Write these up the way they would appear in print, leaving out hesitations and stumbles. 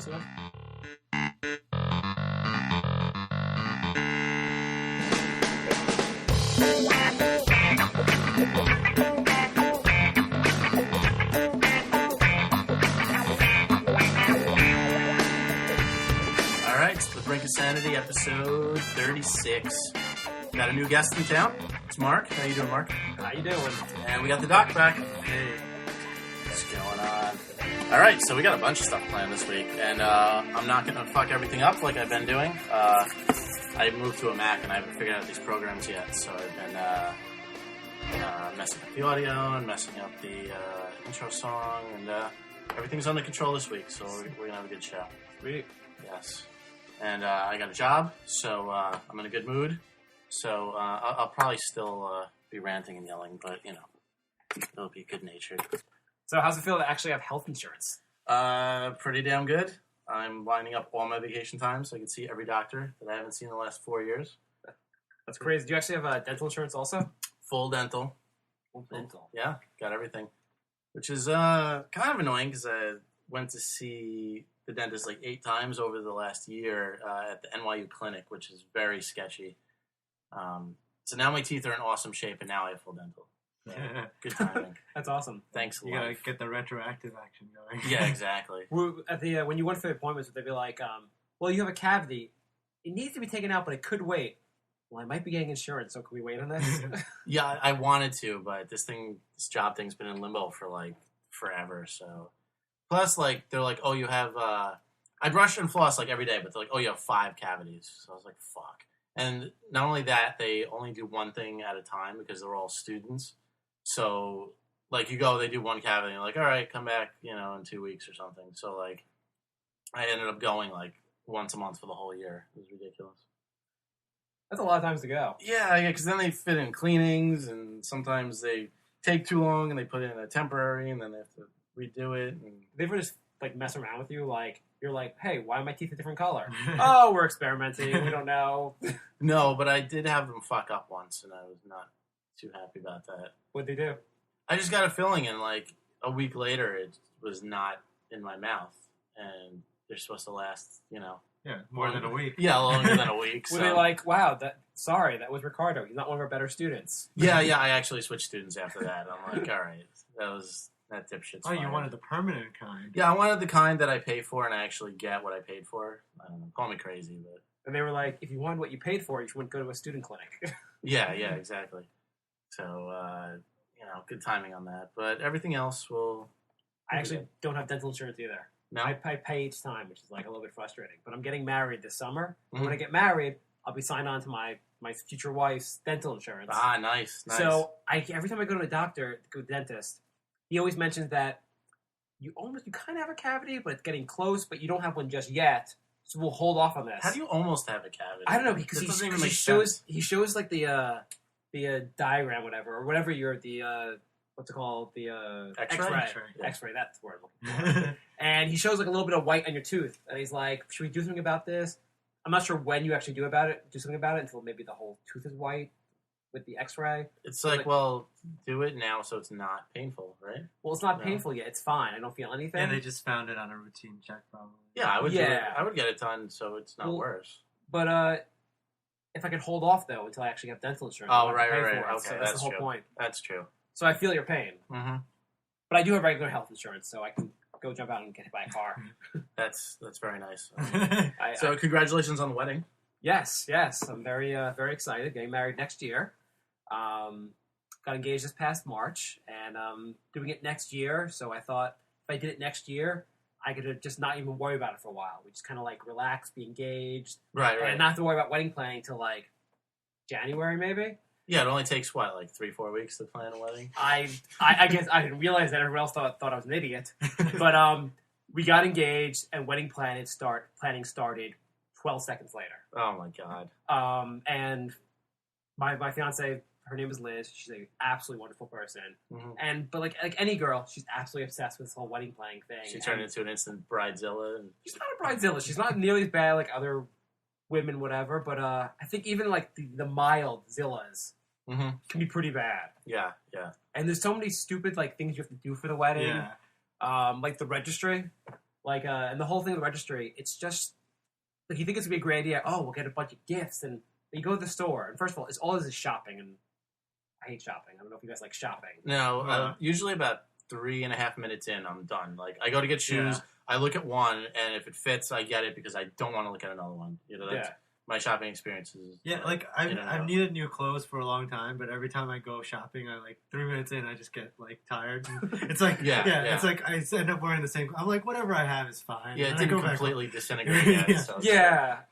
close enough? All right, it's the Brink of Sanity, episode 36. Got a new guest in town. It's Mark. How you doing, Mark? How you doing? And we got the Doc back. Hey, what's going on? All right, so we got a bunch of stuff planned this week, and I'm not going to fuck everything up like I've been doing. I moved to a Mac, and I haven't figured out these programs yet, so I've been messing up the audio and messing up the intro song, and everything's under control this week, so we're going to have a good show. Sweet. Yes. And I got a job, so I'm in a good mood. So I'll probably still be ranting and yelling, but, you know, it'll be good-natured. So how's it feel to actually have health insurance? Pretty damn good. I'm lining up all my vacation time so I can see every doctor that I haven't seen in the last 4 years. That's crazy. Do you actually have dental insurance also? Full dental. Full dental. Yeah, got everything. Which is kind of annoying because I went to see the dentist like 8 times over the last year at the NYU clinic, which is very sketchy. So now my teeth are in awesome shape, and now I have full dental. So, good timing. That's awesome. Thanks a lot. You gotta get the retroactive action going. Yeah, exactly. At the when you went for the appointments, they'd be like, well, you have a cavity. It needs to be taken out, but it could wait. Well, I might be getting insurance, so can we wait on this? Yeah, I wanted to, but this job thing's been in limbo for like forever. So, plus, like they're like, oh, you have. I brush and floss like every day, but they're like, oh, you have 5 cavities. So I was like, fuck. And not only that, they only do one thing at a time because they're all students. So, like, you go, they do one cavity, and you're like, all right, come back, in 2 weeks or something. So, like, I ended up going, like, once a month for the whole year. It was ridiculous. That's a lot of times to go. Yeah, because then they fit in cleanings, and sometimes they take too long, and they put in a temporary, and then they have to redo it. And They ever just, like, mess around with you? Like, you're like, hey, why are my teeth a different color? Oh, we're experimenting. We don't know. No, but I did have them fuck up once, and I was not too happy about that. What'd they do? I just got a filling, and like a week later, it was not in my mouth, and they're supposed to last, Yeah, more than a week. Yeah, longer than a week. Were they like, wow, that was Ricardo. He's not one of our better students. Yeah, I actually switched students after that. I'm like, all right, that dipshit's Oh, fine. you wanted the permanent kind. Yeah, I wanted the kind that I pay for, and I actually get what I paid for. I don't know, call me crazy, but And they were like, if you wanted what you paid for, you wouldn't go to a student clinic. yeah, exactly. So, good timing on that. But everything else will... I actually don't have dental insurance either. No? I pay each time, which is like a little bit frustrating. But I'm getting married this summer. Mhm. When I get married, I'll be signed on to my future wife's dental insurance. Ah, nice. So every time I go to a doctor, go to the dentist, he always mentions that you kind of have a cavity, but it's getting close, but you don't have one just yet. So we'll hold off on this. How do you almost have a cavity? I don't know, because That doesn't even he make shows sense. like the diagram, whatever, or whatever what's it called, the X-ray? X-ray, that's the word I'm looking for. And he shows like a little bit of white on your tooth, and he's like, should we do something about this? I'm not sure when you actually do something about it until maybe the whole tooth is white with the X-ray. It's like, well, do it now so it's not painful, right? Well, it's not No. painful yet. It's fine. I don't feel anything. Yeah, they just found it on a routine check, probably. Yeah, I would. Yeah. I would get it done so it's not Well, worse. But if I could hold off though until I actually have dental insurance, Oh, I don't have to right. pay for it. Okay, So that's the that's whole true. point. That's true. So I feel your pain, Mm-hmm. but I do have regular health insurance, so I can go jump out and get hit by a car. That's very nice. So Congratulations on the wedding. yes, I'm very very excited. Getting married next year. Got engaged this past March, and doing it next year. So I thought if I did it next year, I could just not even worry about it for a while. We just kind of like relax, be engaged, Right. and not have to worry about wedding planning till like January maybe. Yeah, it only takes like 3-4 weeks to plan a wedding. I guess I didn't realize that everyone else thought I was an idiot. But we got engaged, and wedding planning started 12 seconds later. Oh my god. And my fiance, her name is Liz. She's an absolutely wonderful person. Mm-hmm. But like any girl, she's absolutely obsessed with this whole wedding planning thing. She turned into an instant bridezilla. And... She's not a bridezilla. She's not nearly as bad like other women, whatever. But I think even like the mild zillas can be pretty bad. Yeah. And there's so many stupid like things you have to do for the wedding. Yeah. Like the registry. Like, and the whole thing of the registry, it's just like you think it's gonna be a great idea. Oh, we'll get a bunch of gifts, and you go to the store, and first of all, it's all this is shopping, and I hate shopping. I don't know if you guys like shopping. No, usually about 3.5 minutes in, I'm done. Like, I go to get shoes, I look at one, and if it fits, I get it because I don't want to look at another one. You know, that's my shopping experiences. Yeah, like I've needed new clothes for a long time, but every time I go shopping, I like 3 minutes in, I just get like tired. It's like it's like I end up wearing the same. I'm like, whatever I have is fine. Yeah, it and didn't completely disintegrate yet. So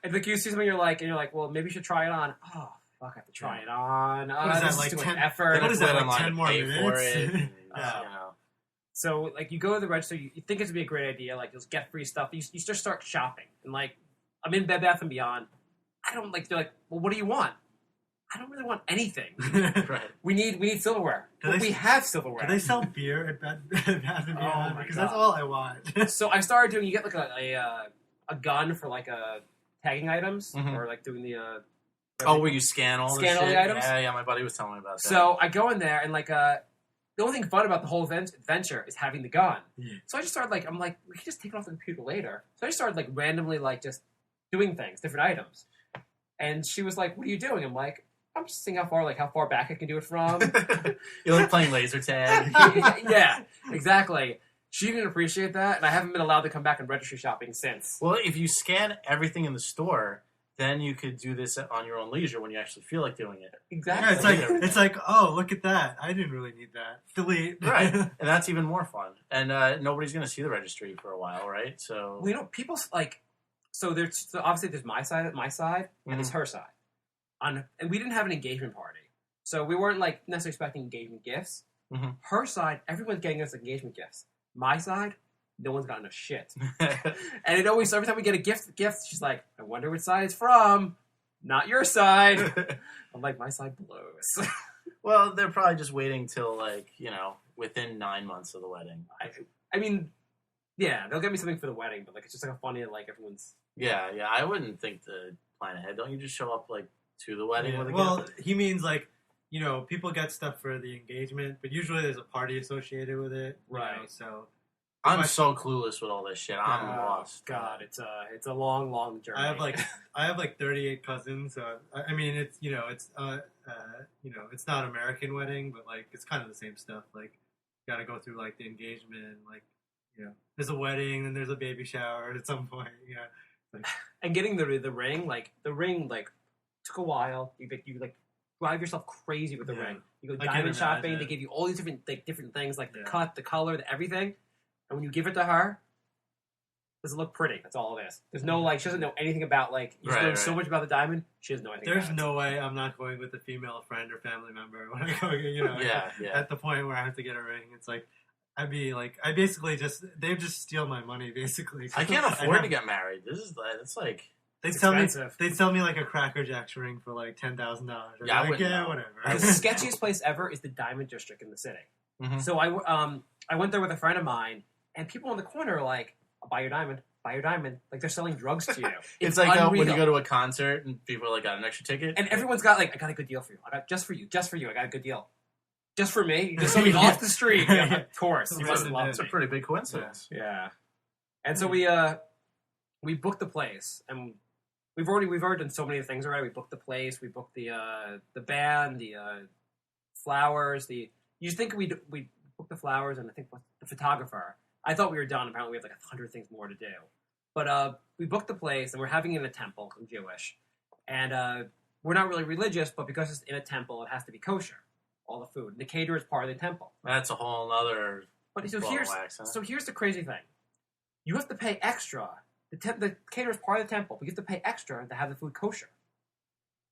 and like you see something, you're like, well, maybe you should try it on. Oh, fuck, I have to try it on. What is that, like too 10 much effort? What is that, like 10 more pay minutes? for it, and, So, like, you go to the register, you think it's going to be a great idea, like, you'll get free stuff, you just start shopping, and, like, I'm in Bed Bath & Beyond, I don't, like, they're like, well, what do you want? I don't really want anything. Right. We need silverware. We have silverware. Do they sell beer at Bed Bath & Beyond? Because that's all I want. So I started doing, you get, like, a gun for, like, tagging items, or, like, doing the, where you scan all the items? Yeah, my buddy was telling me about that. So I go in there, and, like, the only thing fun about the whole adventure is having the gun. Yeah. So I just started, like, I'm like, we can just take it off the computer later. So I just started, like, randomly, like, just doing things, different items. And she was like, what are you doing? I'm like, I'm just seeing how far back I can do it from. You're like playing laser tag. Yeah, exactly. She didn't appreciate that, and I haven't been allowed to come back and registry shopping since. Well, if you scan everything in the store, then you could do this on your own leisure when you actually feel like doing it. Exactly. Yeah, it's like, oh, look at that. I didn't really need that. Delete. Right. And that's even more fun. And nobody's going to see the registry for a while, right? So, well, you know, people, like, so obviously there's my side, and there's her side. And we didn't have an engagement party. So we weren't, like, necessarily expecting engagement gifts. Mm-hmm. Her side, everyone's getting us engagement gifts. My side, no one's gotten a shit. And it always, every time we get a gift, she's like, I wonder which side it's from. Not your side. I'm like, my side blows. Well, they're probably just waiting till, like, you know, within 9 months of the wedding. I mean, yeah, they'll get me something for the wedding, but, like, it's just, like, a funny, like, everyone's... Yeah, I wouldn't think to plan ahead. Don't you just show up, like, to the wedding with a gift? He means, like, you know, people get stuff for the engagement, but usually there's a party associated with it. Right. You know, so... I'm so clueless with all this shit. I'm lost. God, it's a long, long journey. I have like 38 cousins. So I mean, it's it's not American wedding, but like it's kind of the same stuff. Like you got to go through like the engagement, like there's a wedding, and there's a baby shower at some point. Like, and getting the ring, like took a while. You drive yourself crazy with the ring. You go diamond shopping. They give you all these different things, like the cut, the color, everything. And when you give it to her, does it look pretty? That's all it is. There's no, like, she doesn't know anything about, like, you know so much about the diamond, she doesn't know anything There's no way I'm not going with a female friend or family member when I go, at the point where I have to get a ring. It's like, I basically they just steal my money, basically. I can't afford to get married. It's like... They'd sell me like a Cracker Jacks ring for like $10,000. Yeah, whatever. The sketchiest place ever is the Diamond District in the city. Mm-hmm. So I went there with a friend of mine, and people in the corner are like, I'll buy your diamond. Like, they're selling drugs to you. It's like when you go to a concert and people are like, got an extra ticket. And everyone's got, like, I got a good deal for you. I got just for you. I got a good deal. Just for me? You just saw me off the street. Yeah, of course. You must love It's a pretty big coincidence. Yeah. And so we booked the place, and we've already done so many things already. We booked the place, we booked the band, the flowers, you think we booked the flowers, and I think the photographer. I thought we were done. Apparently, we have like 100 things more to do. But we booked the place, and we're having it in a temple. I'm Jewish, and we're not really religious, but because it's in a temple, it has to be kosher. All the food. The caterer is part of the temple. That's a whole other. But so here's the crazy thing: you have to pay extra. The caterer is part of the temple, but you have to pay extra to have the food kosher.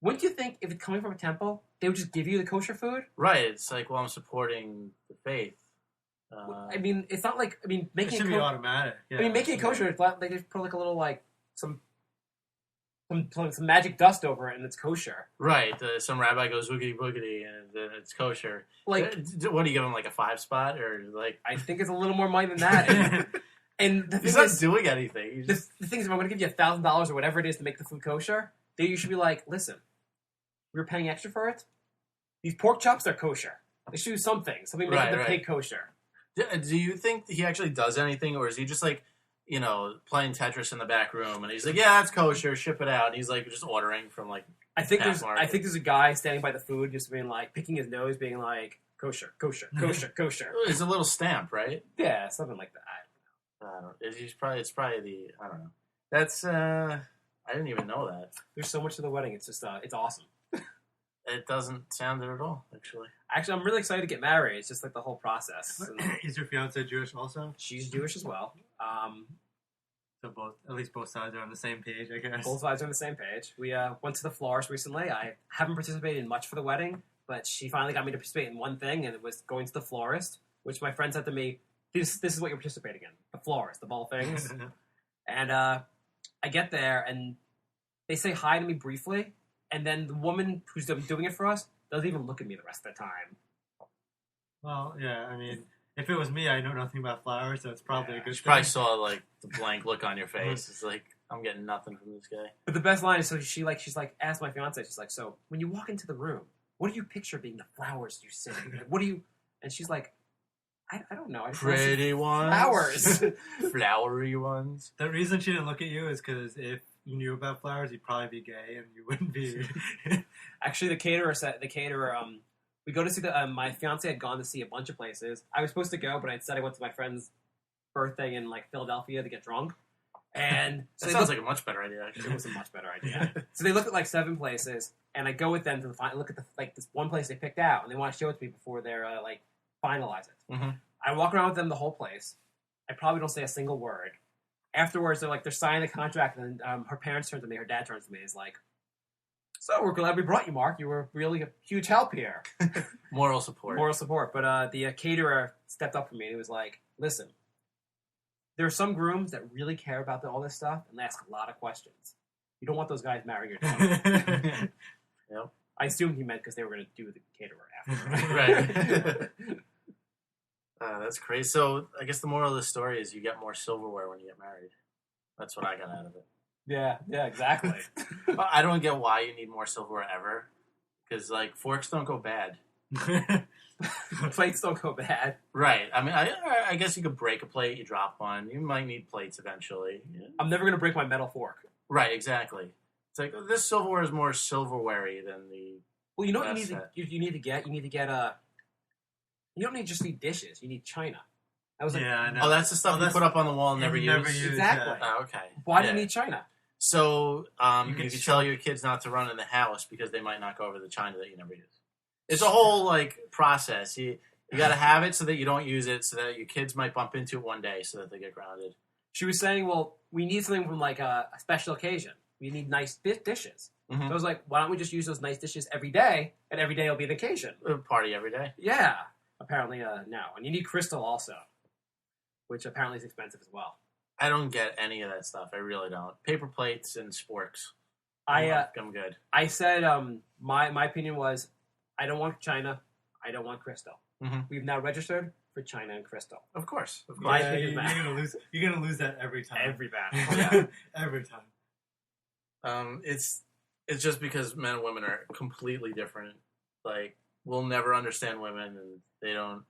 Wouldn't you think if it's coming from a temple, they would just give you the kosher food? Right. It's like, well, I'm supporting the faith. I mean, it's not like, making it should be automatic. Yeah, making it kosher, it's like they just put like a little, like, some magic dust over it, and it's kosher. Right. Some rabbi goes woogity boogity, and then it's kosher. Like, what do you give him, like a 5 spot, or like? I think it's a little more money than that. And the thing he's not doing anything. The thing is, if I'm going to give you $1,000 or whatever it is to make the food kosher, then you should be like, listen, we were paying extra for it. These pork chops are kosher. They should do something making the pig kosher. Do you think he actually does anything, or is he just like, you know, playing Tetris in the back room, and he's like, "Yeah, that's kosher. Ship it out." And he's like just ordering from like. I think there's a guy standing by the food, just being like picking his nose, being like kosher, kosher, kosher, kosher. It's a little stamp, right? Yeah, something like that. I don't know. It's probably the I don't know. That's I didn't even know that. There's so much to the wedding. It's just it's awesome. It doesn't sound it at all, actually. Actually, I'm really excited to get married. It's just like the whole process. Is your fiance Jewish also? She's Jewish as well. So at least both sides are on the same page, I guess. Both sides are on the same page. We went to the florist recently. I haven't participated in much for the wedding, but she finally got me to participate in one thing, and it was going to the florist, which my friend said to me, this is what you're participating in. The florist, of all things. And I get there, and they say hi to me briefly, and then the woman who's doing it for us doesn't even look at me the rest of the time. Well, yeah, I mean, if it was me, I know nothing about flowers, so it's probably a good You thing. probably saw like the blank look on your face. It's like, I'm getting nothing from this guy. But the best line is, so she's like, asked my fiance, she's like, so when you walk into the room, what do you picture being the flowers you see? Like, what do you? And she's like, I don't know. I just wanna see Pretty ones. flowers. Flowery ones. The reason she didn't look at you is because if you knew about flowers, you'd probably be gay and you wouldn't be. Actually, the caterer, we go to see my fiance had gone to see a bunch of places. I was supposed to go, but I said I went to my friend's birthday in like Philadelphia to get drunk. And so That sounds like a much better idea, it actually. was a much better idea. So they looked at like 7 places, and I go with them to look at this one place they picked out, and they want to show it to me before they're like finalize it. Mm-hmm. I walk around with them the whole place. I probably don't say a single word. Afterwards, they're signing the contract, and her parents turn to me. Her dad turns to me. He's like, "So we're glad we brought you, Mark. You were really a huge help here." Moral support. Moral support. But the caterer stepped up for me and he was like, "Listen, there are some grooms that really care about all this stuff and they ask a lot of questions. You don't want those guys marrying your daughter." Yep. I assumed he meant because they were going to do the caterer after. Right. That's crazy. So I guess the moral of the story is you get more silverware when you get married. That's what I got out of it. Yeah, exactly. I don't get why you need more silverware ever. Because, like, forks don't go bad. Plates don't go bad. Right. I mean, I guess you could break a plate, you drop one. You might need plates eventually. Yeah. I'm never going to break my metal fork. Right, exactly. It's like, this silverware is more silverware-y than the... Well, you know what you need to get? You don't just need dishes. You need china. I was like, yeah, I know. Oh, that's the stuff you put up on the wall and never use? Exactly. Oh, okay. Why do you need china? So you can tell your kids not to run in the house because they might knock over the china that you never use. It's a whole like process. You got to have it so that you don't use it, so that your kids might bump into it one day, so that they get grounded. She was saying, well, we need something from like a special occasion. We need nice dishes. Mm-hmm. So I was like, why don't we just use those nice dishes every day, and every day will be an occasion? Party every day. Yeah. Apparently, no. And you need crystal also, which apparently is expensive as well. I don't get any of that stuff. I really don't. Paper plates and sporks. I'm good. I said my opinion was I don't want china. I don't want crystal. Mm-hmm. We've now registered for china and crystal. Of course. My Yeah, opinion you're gonna lose that every time. Every battle. Yeah. Every time. It's just because men and women are completely different. Like, we'll never understand women, and they don't.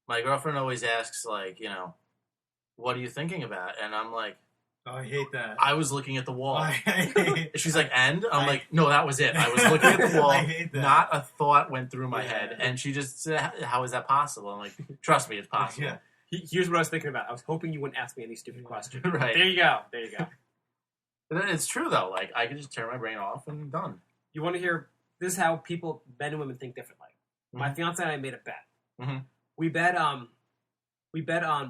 My girlfriend always asks, like, you know, what are you thinking about? And I'm like, oh, I hate that. I was looking at the wall. I hate She's like, and? I'm like, no, that was it. I was looking at the wall. I hate that. Not a thought went through my Yeah. head. And she just said, how is that possible? I'm like, trust me, it's possible. Yeah. Here's what I was thinking about. I was hoping you wouldn't ask me any stupid questions. Right. There you go. But it's true, though. Like, I could just turn my brain off and done. You want to hear? This is how men and women think differently. Mm-hmm. My fiance and I made a bet. Mm-hmm. We bet on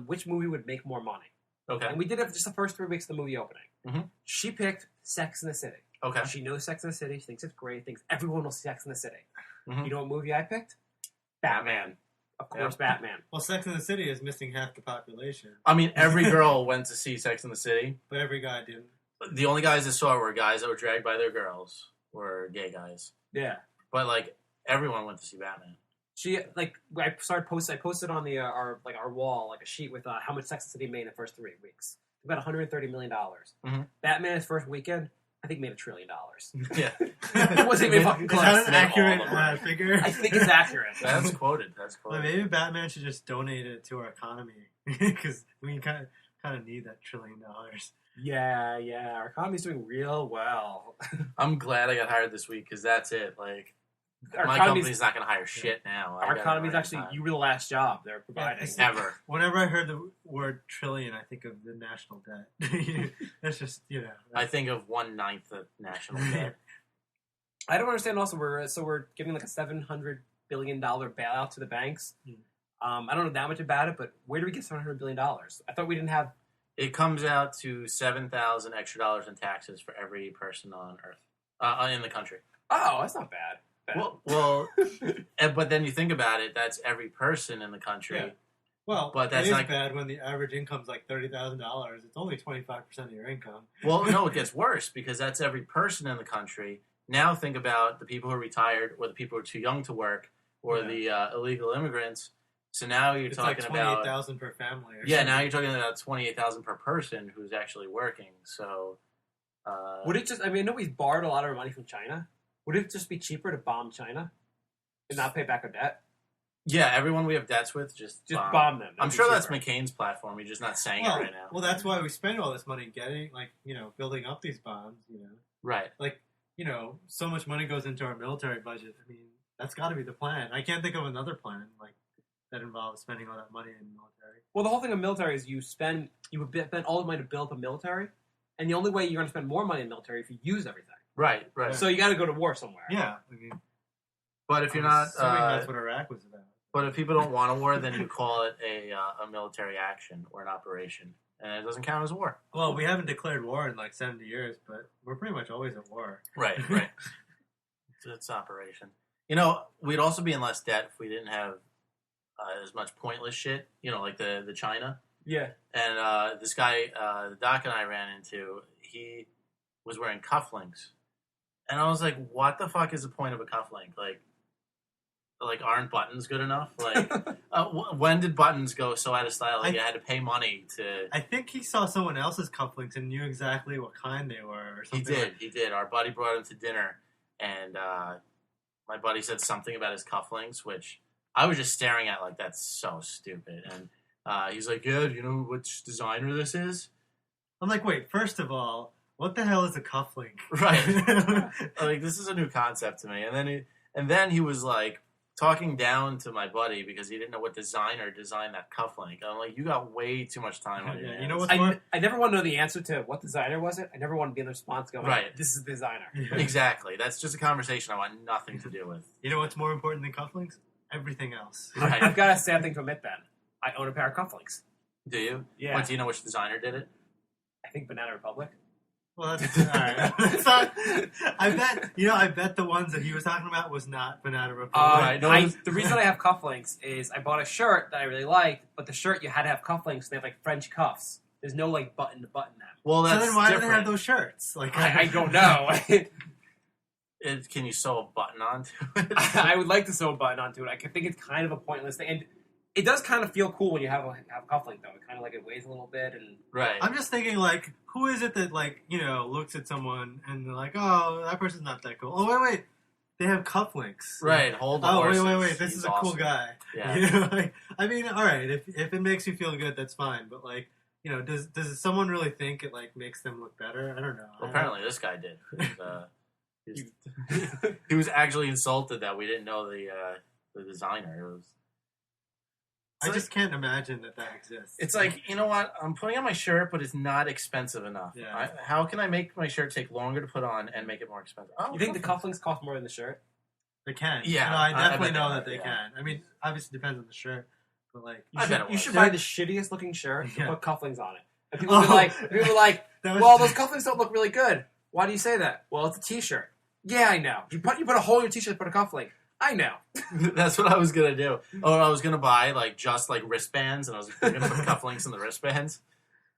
which movie would make more money. Okay. And we did it for just the first 3 weeks of the movie opening. Mm-hmm. She picked Sex in the City. Okay. She knows Sex in the City. She thinks it's great. Thinks everyone will see Sex in the City. Mm-hmm. You know what movie I picked? Batman. Of course, Batman. Well, Sex in the City is missing half the population, I mean, every girl went to see Sex in the City. but every guy didn't. The only guys that saw it were guys that were dragged by their girls, were gay guys. Yeah. But, like, everyone went to see Batman. She I posted on the our wall like a sheet with how much Sex and the City made in the first 3 weeks. About $130 million. Mm-hmm. Batman's first weekend, I think, made $1 trillion. Yeah. It wasn't even fucking close. Is that an All of accurate figure? I think it's accurate. That's quoted. Well, maybe Batman should just donate it to our economy because we kind kind of need that $1 trillion. Yeah, our economy's doing real well. I'm glad I got hired this week because that's it. Like, Our my economy's, company's not going to hire shit now. I our got economy's it right actually, in time. you were the last job they're providing. Ever. Whenever I heard the word trillion, I think of the national debt. That's just, I think of 1/9 of national debt. I don't understand. Also, we're giving like a $700 billion bailout to the banks. I don't know that much about it, but where do we get $700 billion? I thought we didn't have. It comes out to $7,000 extra dollars in taxes for every person on Earth, in the country. Oh, that's not bad. Well, but then you think about it, that's every person in the country. Yeah. Well, but that's it is not bad when the average income's like $30,000. It's only 25% of your income. Well, no, it gets worse because that's every person in the country. Now think about the people who are retired, or the people who are too young to work, or the illegal immigrants. So now you're talking like about $28,000 per family. Something. Now you're talking about $28,000 per person who's actually working. So would it just? I mean, I know we've borrowed a lot of our money from China. Would it just be cheaper to bomb China and not pay back our debt? Yeah, everyone we have debts with, just bomb them. I'm sure that's McCain's platform. He's just not saying it right now. Well, that's why we spend all this money building up these bonds. Right. Like, so much money goes into our military budget. I mean, that's got to be the plan. I can't think of another plan that involves spending all that money in the military. Well, the whole thing of military is you spend all the money to build up a military, and the only way you're going to spend more money in the military is if you use everything. Right. So you got to go to war somewhere. Yeah. I mean, but if you're not, that's what Iraq was about. But if people don't want a war, then you call it a military action or an operation, and it doesn't count as a war. Well, we haven't declared war in like 70 years, but we're pretty much always at war. Right. It's operation. We'd also be in less debt if we didn't have as much pointless shit. Like the China. Yeah. And this guy, the Doc and I ran into, he was wearing cufflinks, and I was like, "What the fuck is the point of a cufflink? Like aren't buttons good enough? Like, when did buttons go so out of style? Like, you had to pay money to." I think he saw someone else's cufflinks and knew exactly what kind they were, or something. He did. Our buddy brought him to dinner, and my buddy said something about his cufflinks, which I was just staring at like, that's so stupid. And he's like, "Yeah, do you know which designer this is?" I'm like, wait, first of all, what the hell is a cufflink? Right. Like, this is a new concept to me. And then he was like talking down to my buddy because he didn't know what designer designed that cufflink. I'm like, you got way too much time on your hands. You know what's I never want to know the answer to what designer was it. I never want to be in the response going, right, this is the designer. Exactly. That's just a conversation I want nothing to do with. You know what's more important than cufflinks? Everything else. Right. I've got a sad thing to admit then. I own a pair of cufflinks. Do you? Yeah. What, do you know which designer did it? I think Banana Republic. Well, that's all right. That's not, I bet the ones that he was talking about was not Banana Republic. Right. No, the reason I have cufflinks is I bought a shirt that I really liked, but the shirt you had to have cufflinks. They have like French cuffs. There's no like button to button them. Well, that's so then why different. do they have those shirts? Like, I don't know. Can you sew a button onto it? I would like to sew a button onto it. I think it's kind of a pointless thing, and it does kind of feel cool when you have a cufflink though. It kind of like it weighs a little bit, and right. I'm just thinking like, who is it that looks at someone and they're like, oh, that person's not that cool. Oh wait, they have cufflinks. Right. Hold the Oh horses. wait, this He's is a awesome. cool guy. Yeah. I mean, all right, if it makes you feel good, that's fine. But does someone really think it makes them look better? I don't know. Well, apparently this guy did. He was actually insulted that we didn't know the designer. I just can't imagine that exists. It's like, you know what? I'm putting on my shirt, but it's not expensive enough. Yeah. How can I make my shirt take longer to put on and make it more expensive? You think the cufflinks cost more than the shirt? They can. Yeah, no, I definitely know bet that they can. I mean, obviously it depends on the shirt, but you should buy the shittiest looking shirt and put cufflinks on it. And people be like, those cufflinks don't look really good. Why do you say that? Well, it's a t-shirt. Yeah, I know. You put a hole in your t-shirt, put a cufflink. I know. That's what I was gonna do. Oh, I was gonna buy just wristbands, and I was gonna put cufflinks in the wristbands,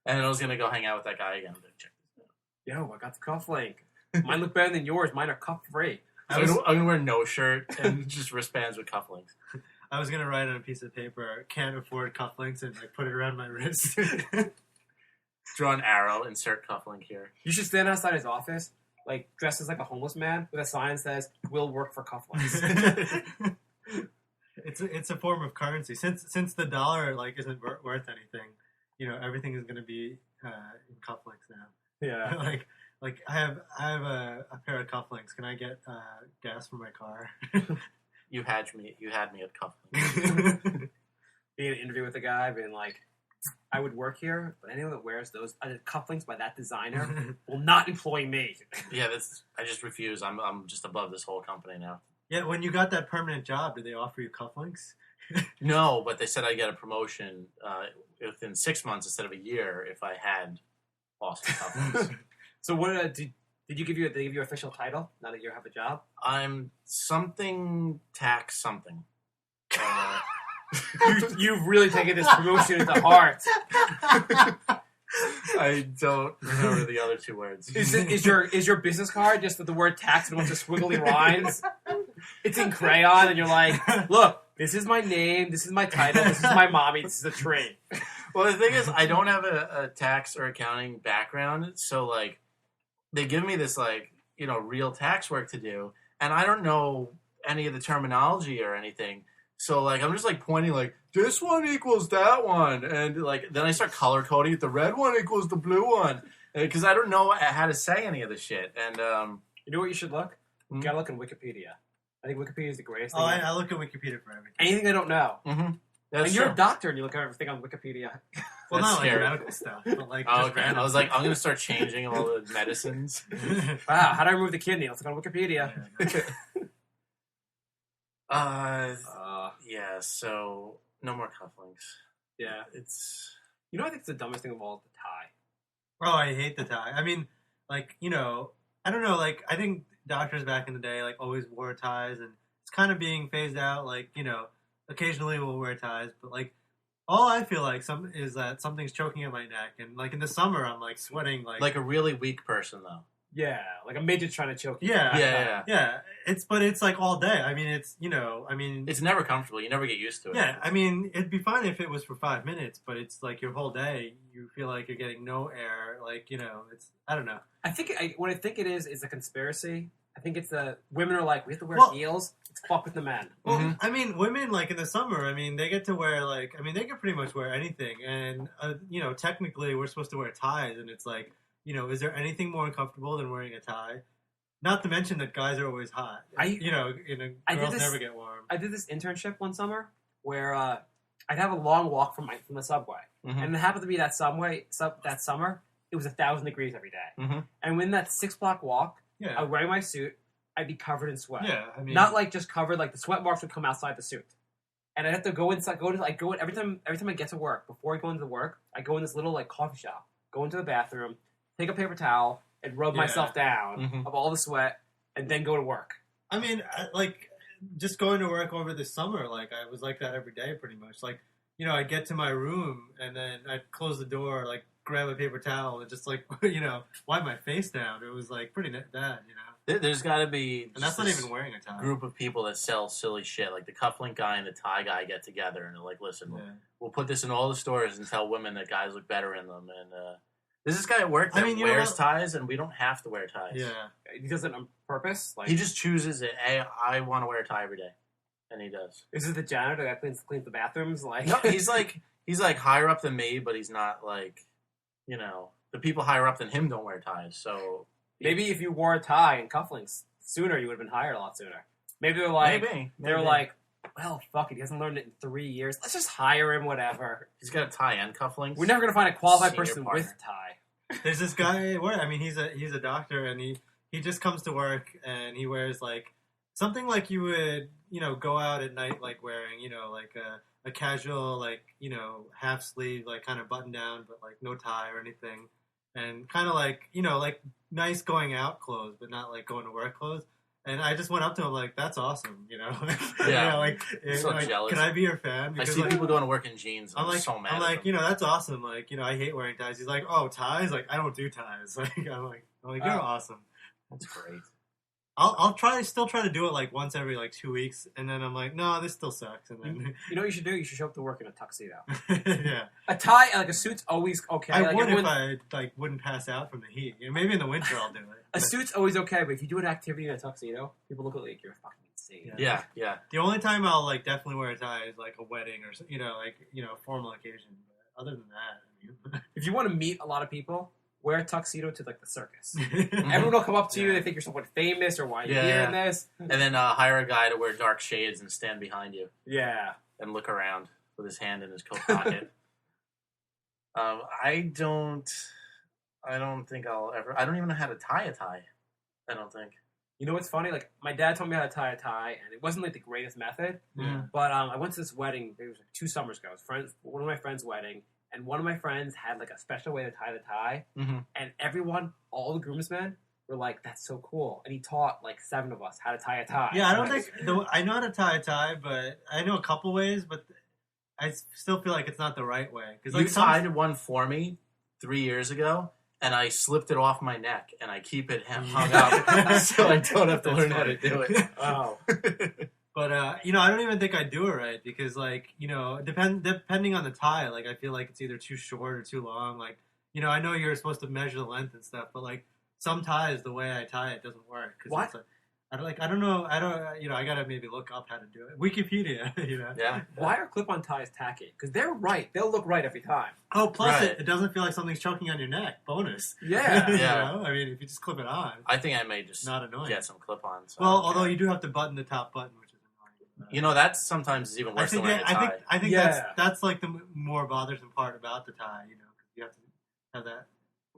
and I was gonna go hang out with that guy again. Check this out. Yo, I got the cufflink. Mine look better than yours. Mine are cuff free. I'm gonna wear no shirt and just wristbands with cufflinks. I was gonna write on a piece of paper, "Can't afford cufflinks," and put it around my wrist. Draw an arrow, insert cufflink here. You should stand outside his office, dressed as a homeless man, with a sign that says, "Will work for cufflinks." It's a form of currency. Since the dollar isn't worth anything, everything is going to be in cufflinks now. Yeah. like I have a pair of cufflinks. Can I get gas for my car? You had me at Cufflinks. Being an interview with a guy, being like, I would work here, but anyone that wears those cufflinks by that designer will not employ me. Yeah, I just refuse. I'm just above this whole company now. Yeah, when you got that permanent job, did they offer you cufflinks? No, but they said I'd get a promotion within 6 months instead of a year if I had awesome cufflinks. So what did you give you? They give you an official title now that you have a job? I'm something tax something. You've really taken this promotion to heart. I don't remember the other two words. Is your business card just with the word tax and a bunch of squiggly lines? It's in crayon, and you're like, look, this is my name, this is my title, this is my mommy, this is a tree. Well, the thing is, I don't have a tax or accounting background, so like, they give me this like, real tax work to do, and I don't know any of the terminology or anything. So, like, I'm just, like, pointing, like, this one equals that one. And, like, then I start color coding it. The red one equals the blue one. Because I don't know how to say any of this shit. And, you know what you should look? You gotta look in Wikipedia. I think Wikipedia is the greatest thing. I look at Wikipedia for everything. Anything I don't know. Mm-hmm. And you're a doctor and you look at everything on Wikipedia. Well, That's not scary. like medical stuff, but, like, Oh, just okay. random I was like, stuff. I'm going to start changing all the medicines. Wow, how do I remove the kidney? Let's look on Wikipedia. Yeah, so no more cufflinks. Yeah. It's... You know, I think it's the dumbest thing of all, the tie. Oh, I hate the tie. I mean, like, I don't know, like, I think doctors back in the day, like, always wore ties, and it's kind of being phased out, like, occasionally we'll wear ties, but, like, all I feel like is that something's choking at my neck, and, like, in the summer, I'm, like, sweating, like a really weak person, though. Yeah, like a midget trying to choke you. Yeah. But it's like all day. I mean, It's never comfortable. You never get used to it. Yeah, I mean, it'd be fine if it was for 5 minutes, but it's like your whole day, you feel like you're getting no air. Like, it's, I don't know. What I think it is a conspiracy. I think it's the women are like, we have to wear heels. Let's fuck with the men. Well, I mean, women, like, in the summer, I mean, they get to wear, like, they can pretty much wear anything. And, technically, we're supposed to wear ties, and it's like, is there anything more uncomfortable than wearing a tie? Not to mention that guys are always hot. Girls never get warm. I did this internship one summer where I'd have a long walk from the subway, and it happened to be that that summer. It was 1,000 degrees every day, and when that 6 block walk, I would wear my suit. I'd be covered in sweat. Yeah, I mean, not like just covered, like the sweat marks would come outside the suit, and I'd have to go inside. Every time I get to work. Before I go into work, I go in this little like coffee shop, go into the bathroom, take a paper towel, and rub myself down of all the sweat, and then go to work. I mean, just going to work over the summer, like, I was like that every day pretty much. Like, I'd get to my room, and then I'd close the door, like, grab a paper towel, and just, like, wipe my face down. It was, like, pretty bad, There's got to be... And that's not even wearing a tie. Group of people that sell silly shit. Like, the cufflink guy and the tie guy get together, and they're like, listen, we'll put this in all the stores and tell women that guys look better in them, and... There's this guy at work that wears ties, and we don't have to wear ties. Yeah. He does it on purpose? Like, he just chooses it. Hey, I want to wear a tie every day. And he does. Is it the janitor that cleans the bathrooms? Like, no, he's like higher up than me, but he's not like, the people higher up than him don't wear ties. So maybe if you wore a tie and cufflinks sooner, you would have been hired a lot sooner. Maybe they're like, they're like, well, fuck it, he hasn't learned it in 3 years. Let's just hire him, whatever. He's got a tie and cufflinks. We're never going to find a qualified person with tie. There's this guy at work. I mean, he's a doctor, and he just comes to work, and he wears, like, something like you would, go out at night, like, wearing, like, a casual, like, half sleeve, like, kind of button down, but, like, no tie or anything. And kind of like, like, nice going out clothes, but not, like, going to work clothes. And I just went up to him like, "That's awesome," Yeah, like, so like, jealous. Can I be your fan? Because, I see like, people going to work in jeans. And I'm so mad. I'm like, that's awesome. Like, I hate wearing ties. He's like, "Oh, ties? Like, I don't do ties." Like, I'm like, you're awesome. That's great. I'll still try to do it like once every like 2 weeks, and then I'm like, no, this still sucks. And then you know what you should do? You should show up to work in a tuxedo. Yeah, a tie, like a suit's always okay. I like would if I like wouldn't pass out from the heat. Maybe in the winter I'll do it. A suit's always okay, but if you do an activity in a tuxedo, people look at you like you're fucking insane. Yeah. The only time I'll like definitely wear a tie is like a wedding or a formal occasion. other than that, I mean, If you want to meet a lot of people, wear a tuxedo to like the circus. Everyone will come up to you. They think you're someone famous or why you're here in this. And then hire a guy to wear dark shades and stand behind you. Yeah. And look around with his hand in his coat pocket. I don't think I'll ever. I don't even know how to tie a tie. I don't think. You know what's funny? Like, my dad told me how to tie a tie, and it wasn't like the greatest method. Yeah. But I went to this wedding. It was like 2 summers ago. It was one of my friends' wedding, and one of my friends had like a special way to tie the tie. Mm-hmm. And everyone, all the groomsmen, were like, "That's so cool!" And he taught like 7 of us how to tie a tie. Yeah, I don't think I know how to tie a tie, but I know a couple ways, but I still feel like it's not the right way. Because You tied one for me 3 years ago, and I slipped it off my neck, and I keep it hung up so I don't have to learn how to do it. Oh. But I don't even think I do it right because, like, depending on the tie, like, I feel like it's either too short or too long. Like, I know you're supposed to measure the length and stuff, but like some ties, the way I tie it doesn't work. What? It's like, I don't know. I gotta maybe look up how to do it. Wikipedia, Yeah. Why are clip-on ties tacky? Because they're right. They'll look right every time. Oh, plus Right. it doesn't feel like something's choking on your neck. Bonus. Yeah. Yeah. I mean, if you just clip it on, I think I may just not annoying. get some clip-ons. Well, although you do have to button the top button, which is annoying. That's sometimes is even worse than wearing a tie. I think Yeah. that's like the more bothersome part about the tie. Because you have to have that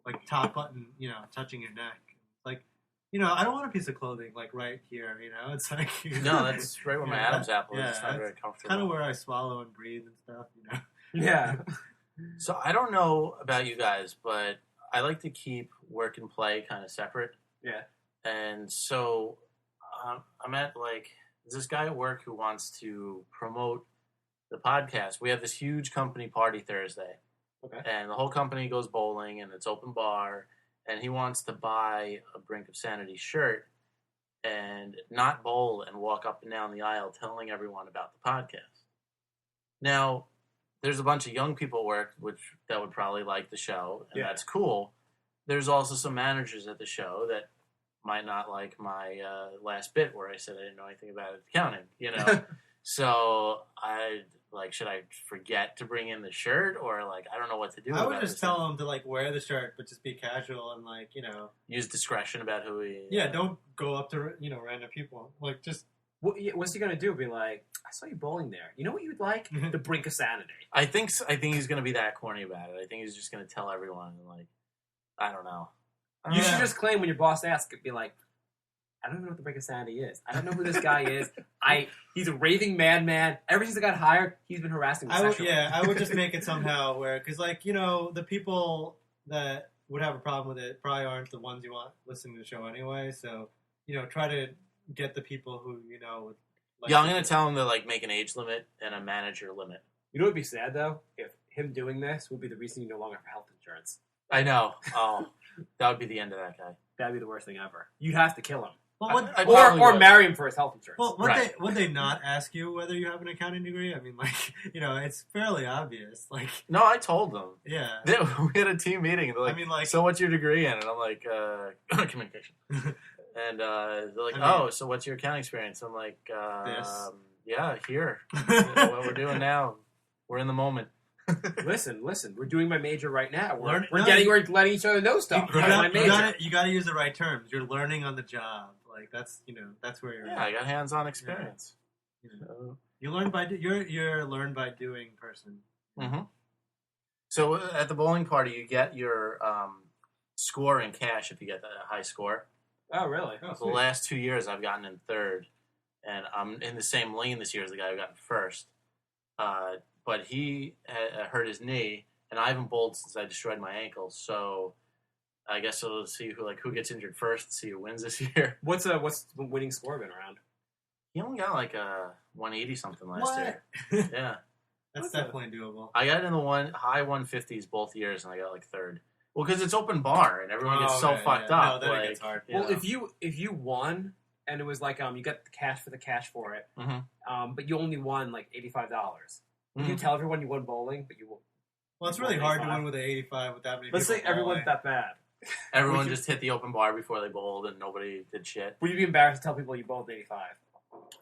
like top button, touching your neck. Like, I don't want a piece of clothing like right here. It's like No, that's right where my Adam's apple is. yeah, It's not very comfortable. kind of where I swallow and breathe and stuff. Yeah. So I don't know about you guys, but I like to keep work and play kind of separate. Yeah. And so I'm at there's this guy at work who wants to promote the podcast. We have this huge company party Thursday. Okay. And the whole company goes bowling and it's open bar. And he wants to buy a Brink of Sanity shirt and not bowl and walk up and down the aisle telling everyone about the podcast. Now, there's a bunch of young people at work that would probably like the show, and that's cool. There's also some managers at the show that might not like my last bit where I said I didn't know anything about accounting, So should I forget to bring in the shirt, or I don't know what to do? I would just tell them to wear the shirt, but just be casual and use discretion about who he. Yeah, don't go up to random people. Just What's he gonna do? Be like, I saw you bowling there. You know what you'd like? The Brink of Sanity. I think he's gonna be that corny about it. I think he's just gonna tell everyone I don't know. You should just claim when your boss asks, be like, I don't know what the Brink of Sanity is. I don't know who this guy is. He's a raving madman. Ever since I got hired, he's been harassing me sexually. I would just make it somehow where, because the people that would have a problem with it probably aren't the ones you want listening to the show anyway. So, try to get the people who would. I'm gonna tell him to make an age limit and a manager limit. You know what would be sad though? If him doing this would be the reason you no longer have health insurance. I know. Oh, that would be the end of that guy. That'd be the worst thing ever. You'd have to kill him. Well, or marry him for his health insurance. Well, would they not ask you whether you have an accounting degree? I mean, it's fairly obvious. No, I told them. Yeah. We had a team meeting. And they're like, so what's your degree in? And I'm like, communication. And they're like, so what's your accounting experience? I'm like, this. Yeah, here. What we're doing now. We're in the moment. Listen. We're doing my major right now. We're letting each other know stuff. You got to use the right terms. You're learning on the job. That's that's where you're. Yeah, I got hands-on experience. Yeah. You learn you're learned by doing person. Mm-hmm. So at the bowling party, you get your score in cash if you get a high score. Oh, really? The last 2 years, I've gotten in third, and I'm in the same lane this year as the guy who got in first. But he hurt his knee, and I haven't bowled since I destroyed my ankle. So I guess we'll see who gets injured first, see who wins this year. What's the winning score been around? He only got a 180 something last year. Yeah, that's definitely doable. I got in the high 150s both years, and I got third. Well, because it's open bar, and everyone gets fucked up. No, then it gets hard. Well, if you won, and it was you got the cash for it, but you only won $85. Would you tell everyone you won bowling, but you will? Well, it's really hard to win with an 85 with that many. Let's say everyone's that bad. Everyone just hit the open bar before they bowled, and nobody did shit. Would you be embarrassed to tell people you bowled 85?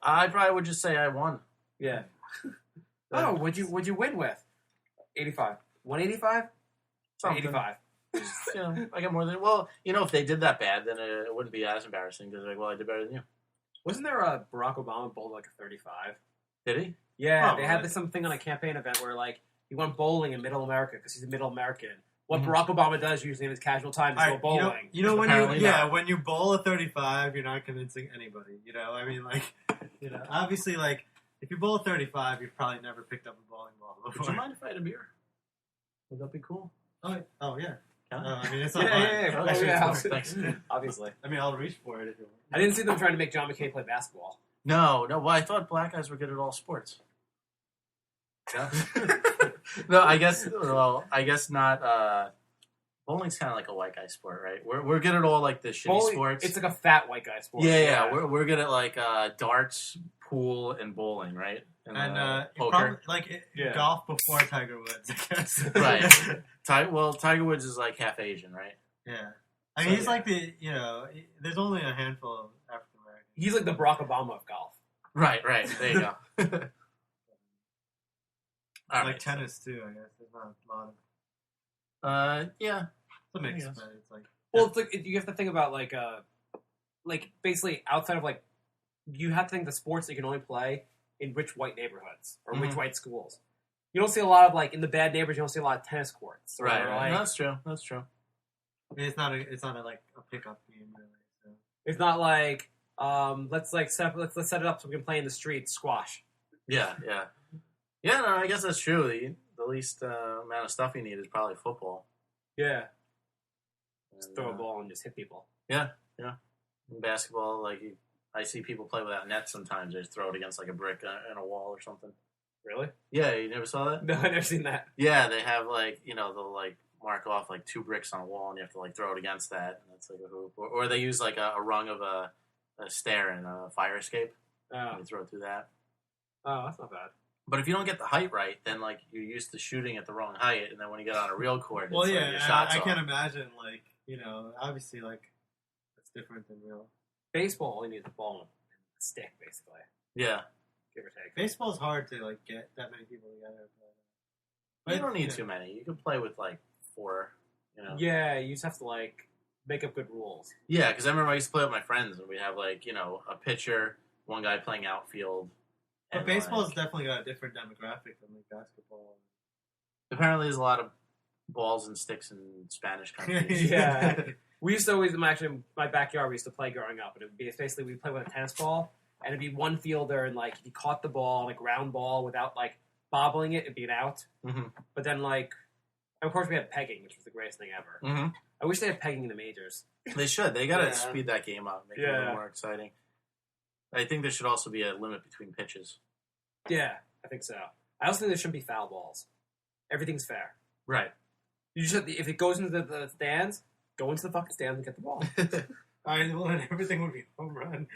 I probably would just say I won. Yeah. What'd you win with? 85. 185? Something. 85. I got more than... Well, if they did that bad, then it wouldn't be as embarrassing because I did better than you. Wasn't there a Barack Obama bowled like a 35? Did he? Yeah, Oh, they had something on a campaign event where like he went bowling in Middle America because he's a Middle American. What Barack Obama does usually in his casual time is go bowling. When you bowl a 35, you're not convincing anybody. I mean, obviously, if you bowl a 35, you've probably never picked up a bowling ball before. Would you mind if I had a beer? Would that be cool? Oh yeah. I mean, it's not Thanks. Obviously. I mean, I'll reach for it if you want. I didn't see them trying to make John McCain play basketball. No. Well, I thought black guys were good at all sports. Yeah. No, I guess. Well, I guess not. Bowling's kind of like a white guy sport, right? We're good at all like the shitty Bowling, sports. it's like a fat white guy sport. Yeah. We're good at like darts, pool, and bowling, right? And poker. Probably, golf before Tiger Woods, I guess. Right. Tiger Woods is like half Asian, right? Yeah. I mean, he's like there's only a handful of African Americans. He's like the Barack Obama of golf. Right. There you go. Tennis too, I guess. There's not a lot of. Yeah. It's a mix, but it's like. Well, it's like you have to think about like basically outside of like you have to think the sports that you can only play in rich white neighborhoods or rich white schools. You don't see a lot of like in the bad neighborhoods. You don't see a lot of tennis courts. Right. Like, no, that's true. I mean, it's not like a pickup game really. So. It's not like let's set it up so we can play in the street squash. Yeah. No, I guess that's true. The least amount of stuff you need is probably football. Yeah. Just throw a ball and just hit people. Yeah. In basketball, I see people play without nets sometimes. They just throw it against like a brick and a wall or something. Really? Yeah, you never saw that? No, I've never seen that. Yeah, they have they'll mark off 2 bricks on a wall and you have to throw it against that. And that's like a hoop. Or they use a rung of a stair in a fire escape. Oh. And you throw it through that. Oh, that's not bad. But if you don't get the height right, then you're used to shooting at the wrong height, and then when you get on a real court, well, it's your shots I off. can't imagine obviously it's different than real. Baseball only needs a ball and a stick, basically. Yeah, give or take. Baseball's hard to get that many people together. But you don't need too many. You can play with 4. Yeah, you just have to make up good rules. Yeah, because I remember I used to play with my friends, and we have a pitcher, one guy playing outfield. But baseball's definitely got a different demographic than basketball. Apparently, there's a lot of balls and sticks in Spanish countries. Yeah. We used to always, in my backyard, we used to play growing up. And it would be basically, we'd play with a tennis ball, and it'd be one fielder, and if he caught the ball, ground ball, without bobbling it, it'd be an out. Mm-hmm. But then, of course, we had pegging, which was the greatest thing ever. Mm-hmm. I wish they had pegging in the majors. They should. They got to speed that game up, make it a little more exciting. I think there should also be a limit between pitches. Yeah, I think so. I also think there shouldn't be foul balls. Everything's fair. Right. You just if it goes into the stands, go into the fucking stands and get the ball. Then everything would be home run.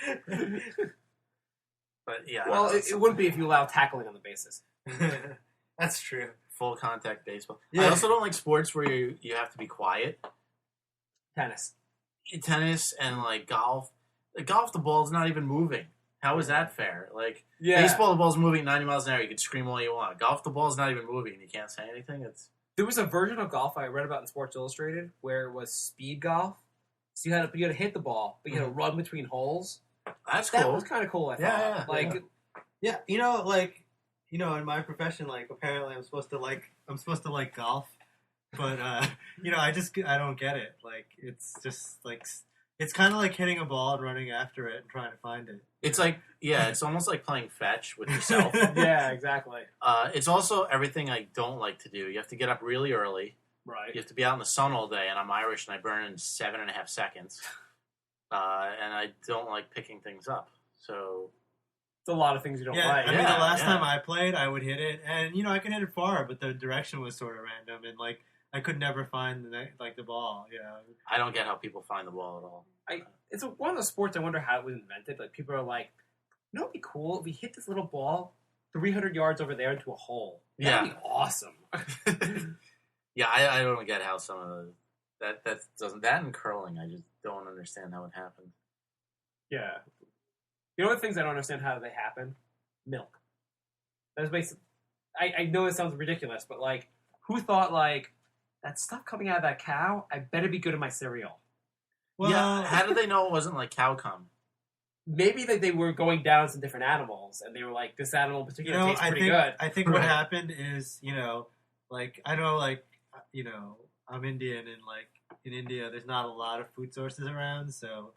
But yeah. Well, it wouldn't be if you allow tackling on the bases. That's true. Full contact baseball. Yeah. I also don't like sports where you have to be quiet. Tennis and golf. Golf, the ball's not even moving. How is that fair? Yeah. Baseball, the ball's moving 90 miles an hour. You can scream all you want. Golf, the ball's not even moving, and you can't say anything. There was a version of golf I read about in Sports Illustrated where it was speed golf. So you had to hit the ball, but you had to run between holes. That's cool. That was kind of cool. I thought. Yeah. In my profession, apparently I'm supposed to like golf, but I don't get it. It's just it's kind of like hitting a ball and running after it and trying to find it. It's it's almost like playing fetch with yourself. Yeah, exactly. It's also everything I don't like to do. You have to get up really early. Right. You have to be out in the sun all day, and I'm Irish, and I burn in 7.5 seconds. And I don't like picking things up. So it's a lot of things you don't like. I mean, the last time I played, I would hit it, and I could hit it far, but the direction was sort of random, and I could never find the ball. I don't get how people find the ball at all. It's one of the sports I wonder how it was invented. People are like, it'd be cool if we hit this little ball 300 yards over there into a hole. That'd be awesome. Yeah, I don't get how some of that doesn't that and curling. I just don't understand how it happened. Yeah, the things I don't understand how they happen. Milk. That's basically. I know it sounds ridiculous, but who thought like that stuff coming out of that cow? I better be good in my cereal. Well, yeah, how did they know it wasn't like cow cum? Maybe that they were going down some different animals, and they were like, this animal in particular tastes pretty good. I think what happened is, like I know, like I'm Indian, and like in India, there's not a lot of food sources around, so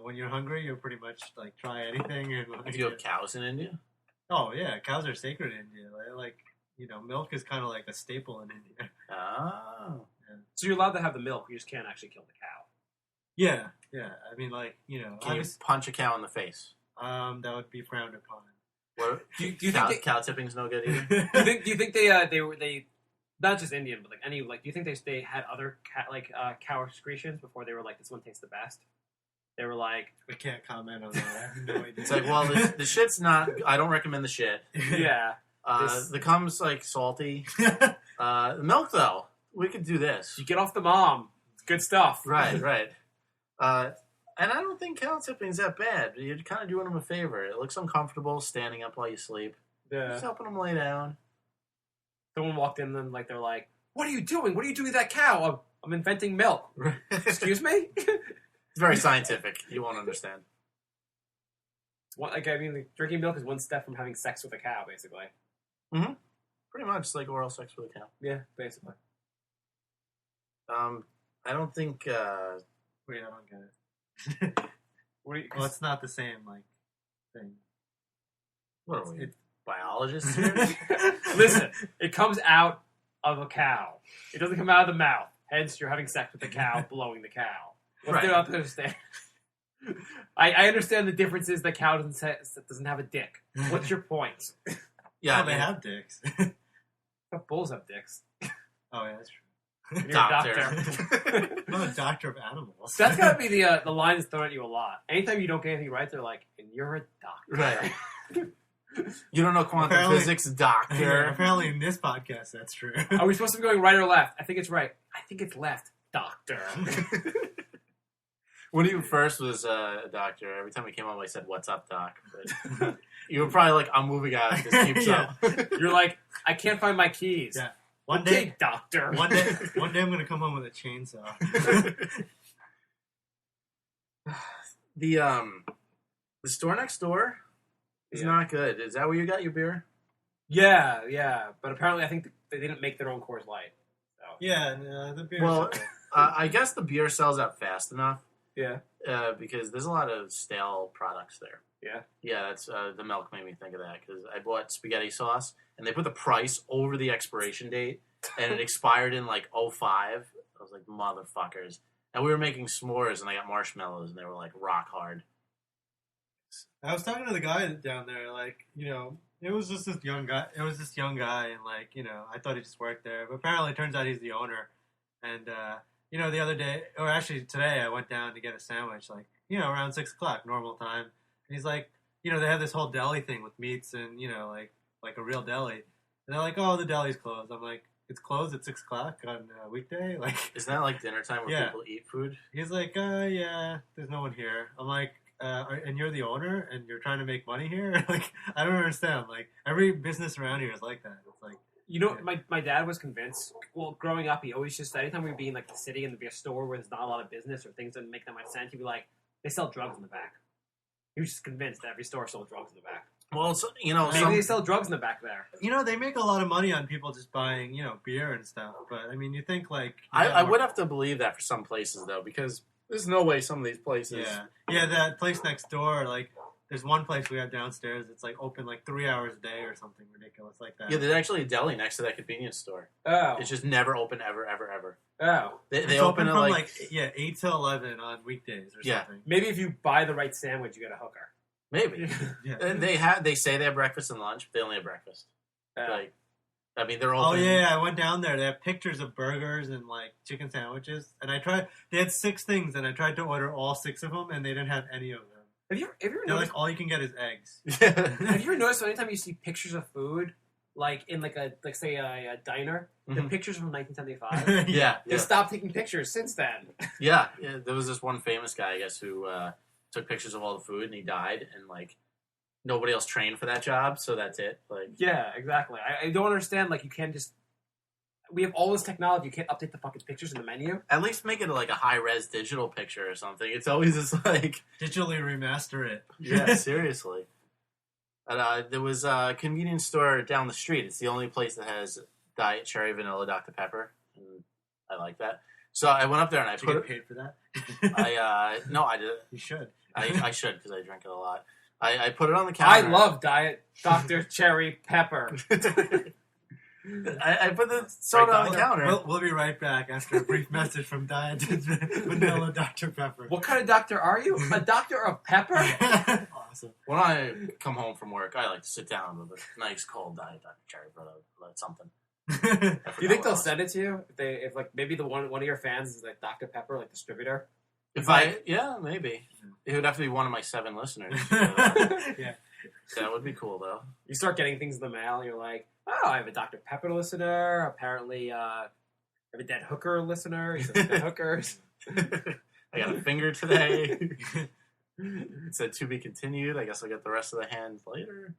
when you're hungry, you'll pretty much like try anything. And like, Do you have cows in India? Oh yeah, cows are sacred in India. Like milk is kind of like a staple in India. Oh. Yeah. So you're allowed to have the milk, you just can't actually kill the cow. Yeah. I mean, like can you punch a cow in the face? That would be frowned upon. What? Do you think cow tipping's no good either? do you think they not just Indian, but like any like do you think they had other cow excretions before they were like this one tastes the best? They were like, I can't comment on that. I have no idea. It's like, well, the shit's not. I don't recommend the shit. yeah. The cum's like salty. The milk though, we could do this. You get off the mom. It's good stuff. Right. And I don't think cow tipping's that bad. You're kind of doing them a favor. It looks uncomfortable standing up while you sleep. Yeah. Just helping them lay down. Someone walked in and they're like, "What are you doing? What are you doing with that cow?" I'm inventing milk. Excuse me. It's very scientific. You won't understand. Drinking milk is one step from having sex with a cow, basically. Mm-hmm. Pretty much, it's like oral sex with a cow. Yeah, basically. I don't think. Wait, I don't get it. Well, it's not the same thing. What are we? It's biologists here? Listen, it comes out of a cow. It doesn't come out of the mouth. Hence, you're having sex with the cow, blowing the cow. Let's get out to understand. I understand the difference is the cow doesn't have a dick. What's your point? Yeah, they have dicks. Bulls have dicks. Oh yeah, that's true. You're a doctor. I'm a doctor of animals. That's gotta be the line that's thrown at you a lot. Anytime you don't get anything right, they're like, "And you're a doctor." Right. You don't know quantum physics, doctor. Yeah, apparently in this podcast, that's true. Are we supposed to be going right or left? I think it's right. I think it's left, doctor. When you first was a doctor, every time we came on, I said, "What's up, doc?" But you were probably like, "I'm moving out. This keeps up." You're like, "I can't find my keys." Yeah. One day, doctor. One day I'm gonna come home with a chainsaw. The store next door is not good. Is that where you got your beer? Yeah. But apparently, I think they didn't make their own Coors Light. So. Yeah, the beer. Well, I guess the beer sells out fast enough. Yeah. Because there's a lot of stale products there. Yeah. Yeah, that's the milk made me think of that because I bought spaghetti sauce and they put the price over the expiration date and it expired in like 2005. I was like, motherfuckers. And we were making s'mores and I got marshmallows and they were like rock hard. I was talking to the guy down there, like, it was just this young guy. It was this young guy, and like, I thought he just worked there, but apparently it turns out he's the owner. And the other day, or actually today, I went down to get a sandwich, like, around 6:00 normal time. And he's like, they have this whole deli thing with meats and like a real deli. And they're like, oh, the deli's closed. I'm like, it's closed at 6:00 on a weekday. Like, isn't that like dinner time where people eat food? He's like, yeah, there's no one here. I'm like. And you're the owner, and you're trying to make money here? Like, I don't understand. Like, every business around here is like that. It's like, my dad was convinced. Well, growing up, he always just anytime we'd be in like the city and there'd be a store where there's not a lot of business or things that make that much sense, he'd be like, they sell drugs in the back. He was just convinced that every store sold drugs in the back. Well, maybe they sell drugs in the back there. They make a lot of money on people just buying, beer and stuff. But I mean, you think like I would have to believe that for some places though, because. There's no way some of these places. Yeah, that place next door, like, there's one place we have downstairs that's, like, open, like, 3 hours a day or something ridiculous like that. Yeah, there's actually a deli next to that convenience store. Oh. It's just never open, ever. Oh. They open from, like 8 to 11 on weekdays or something. Maybe if you buy the right sandwich, you get a hooker. Maybe. And they say they have breakfast and lunch, but they only have breakfast. Like, I mean, they're open. Oh, yeah, I went down there. They have pictures of burgers and, like, chicken sandwiches. And they had 6 things, and I tried to order all 6 of them, and they didn't have any of them. Have you ever They're noticed? like, all you can get is eggs. Have you ever noticed anytime you see pictures of food, like in say a diner, the pictures from 1975? Yeah. They stopped taking pictures since then. Yeah. There was this one famous guy, I guess, who took pictures of all the food, and he died, and, like, nobody else trained for that job, so that's it. Like, yeah, exactly. I don't understand. Like, you can't just. we have all this technology. You can't update the fucking pictures in the menu. At least make it like a high-res digital picture or something. It's always just like... Digitally remaster it. Yeah, seriously. There was a convenience store down the street. It's the only place that has Diet Cherry Vanilla Dr. Pepper. And I like that. So I went up there and I Did you get paid for that? No, I did. You should. I should because I drink it a lot. I put it on the counter. I love Diet Dr. Cherry Pepper. I put the soda on the counter. We'll be right back after a brief message from Diet Vanilla Dr. Pepper. What kind of doctor are you? A doctor of pepper? Awesome. When I come home from work, I like to sit down with a nice cold Diet Dr. Cherry, but something. Do you think they'll send it to you? If like maybe the one of your fans is like Dr. Pepper, like distributor? Yeah, maybe. It would have to be one of my 7 listeners. Yeah. That would be cool, though. You start getting things in the mail, you're like, oh, I have a Dr. Pepper listener. Apparently, I have a dead hooker listener. He says dead hookers. I got a finger today. It said to be continued. I guess I'll get the rest of the hands later.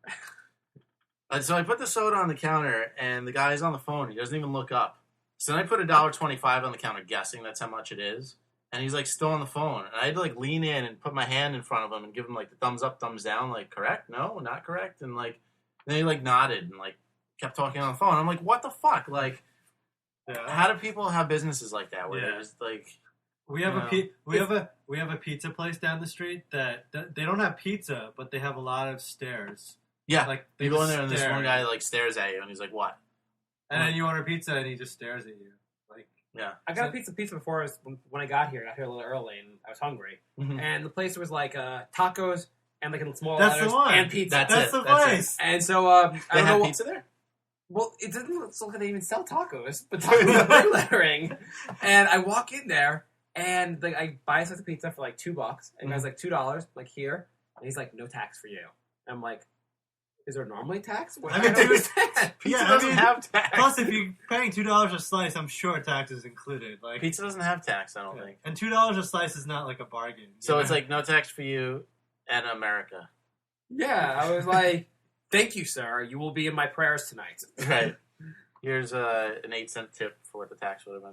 So I put the soda on the counter, and the guy's on the phone. He doesn't even look up. So then I put $1.25 on the counter, guessing that's how much it is. And he's, like, still on the phone. And I had to, like, lean in and put my hand in front of him and give him, like, the thumbs up, thumbs down, like, correct? No, not correct. And, like, then he, like, nodded and, like, kept talking on the phone. I'm like, what the fuck? Like, how do people have businesses like that where they're just, like... We have a pizza place down the street that they don't have pizza, but they have a lot of stairs. Yeah, like you go in there and this one guy, like, stares at you and he's like, what? And then you order pizza and he just stares at you. Yeah, I got a pizza before when I got here. I got here a little early and I was hungry. Mm-hmm. And the place was like tacos and like in small That's letters the one. and pizza. That's the place. And so they have pizza there. Well, it doesn't look like they even sell tacos, but tacos are big lettering. And I walk in there and like I buy a slice of pizza for like $2, and the guy's like $2, like here, and he's like no tax for you. And I'm like, is there normally tax? What I mean, Pizza doesn't have tax. Plus, if you're paying $2 a slice, I'm sure tax is included. Like pizza doesn't have tax, I don't think. And $2 a slice is not like a bargain. So it's like no tax for you and America. Yeah, I was like, thank you, sir. You will be in my prayers tonight. Right. Here's an 8-cent tip for what the tax would have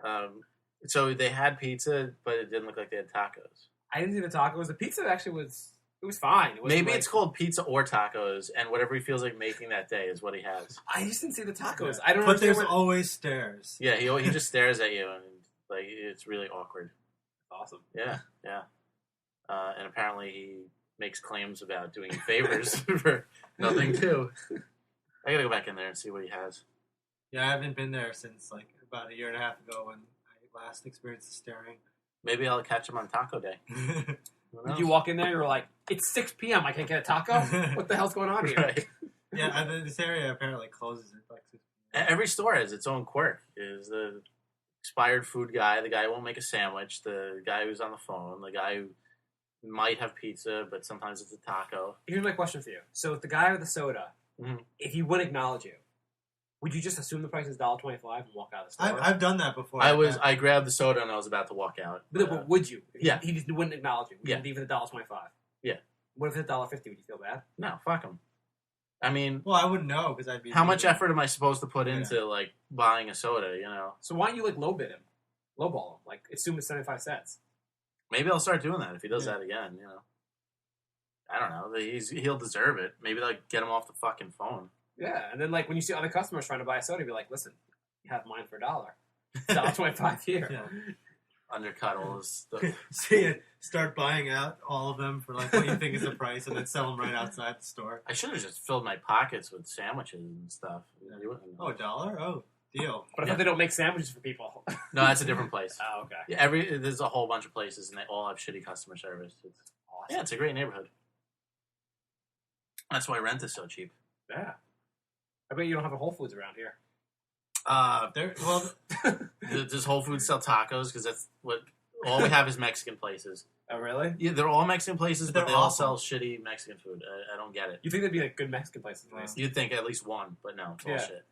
been. So they had pizza, but it didn't look like they had tacos. I didn't see the tacos. The pizza actually was... It was fine. Maybe it's called pizza or tacos, and whatever he feels like making that day is what he has. I just didn't see the tacos. I don't know. But there's always stairs. Yeah, he just stares at you, and like it's really awkward. Awesome. Yeah. And apparently he makes claims about doing favors for nothing, too. I gotta go back in there and see what he has. Yeah, I haven't been there since like about a year and a half ago when I last experienced the staring. Maybe I'll catch him on Taco Day. Did you walk in there and you were like, it's 6 p.m. I can't get a taco? What the hell's going on here? Right. Yeah, this area apparently closes at like 6 p.m. Every store has its own quirk. Is the expired food guy, the guy who won't make a sandwich, the guy who's on the phone, the guy who might have pizza, but sometimes it's a taco. Here's my question for you. So, the guy with the soda, if he wouldn't acknowledge you, would you just assume the price is $1.25 and walk out of the store? I've done that before. I grabbed the soda and I was about to walk out. But would you? Yeah. He just wouldn't acknowledge you. Yeah. Even $1.25. Yeah. What if it's $1.50? Would you feel bad? No, fuck him. I mean... Well, I wouldn't know because I'd be... How much effort am I supposed to put into, like, buying a soda, you know? So why don't you, like, lowbid him? Lowball him. Like, assume it's 75 cents. Maybe I'll start doing that if he does that again, you know? I don't know. He'll deserve it. Maybe, like, get him off the fucking phone. Yeah, and then, like, when you see other customers trying to buy a soda, you'd be like, listen, you have mine for $1. $1.25 here. Yeah. Undercut all this stuff. So you start buying out all of them for, like, what you think is the price and then sell them right outside the store. I should have just filled my pockets with sandwiches and stuff. Yeah. Oh, $1? Oh, deal. But I thought they don't make sandwiches for people. No, that's a different place. Oh, okay. Yeah, there's a whole bunch of places, and they all have shitty customer service. It's awesome. Yeah, it's a great neighborhood. That's why rent is so cheap. Yeah. I bet you don't have a Whole Foods around here. Does Whole Foods sell tacos? Because that's what all we have is Mexican places. Oh, really? Yeah, they're all Mexican places, but they all awful. sell shitty Mexican food. I don't get it. You think there'd be like good Mexican places? At least? You'd think at least one, but no, it's all shit.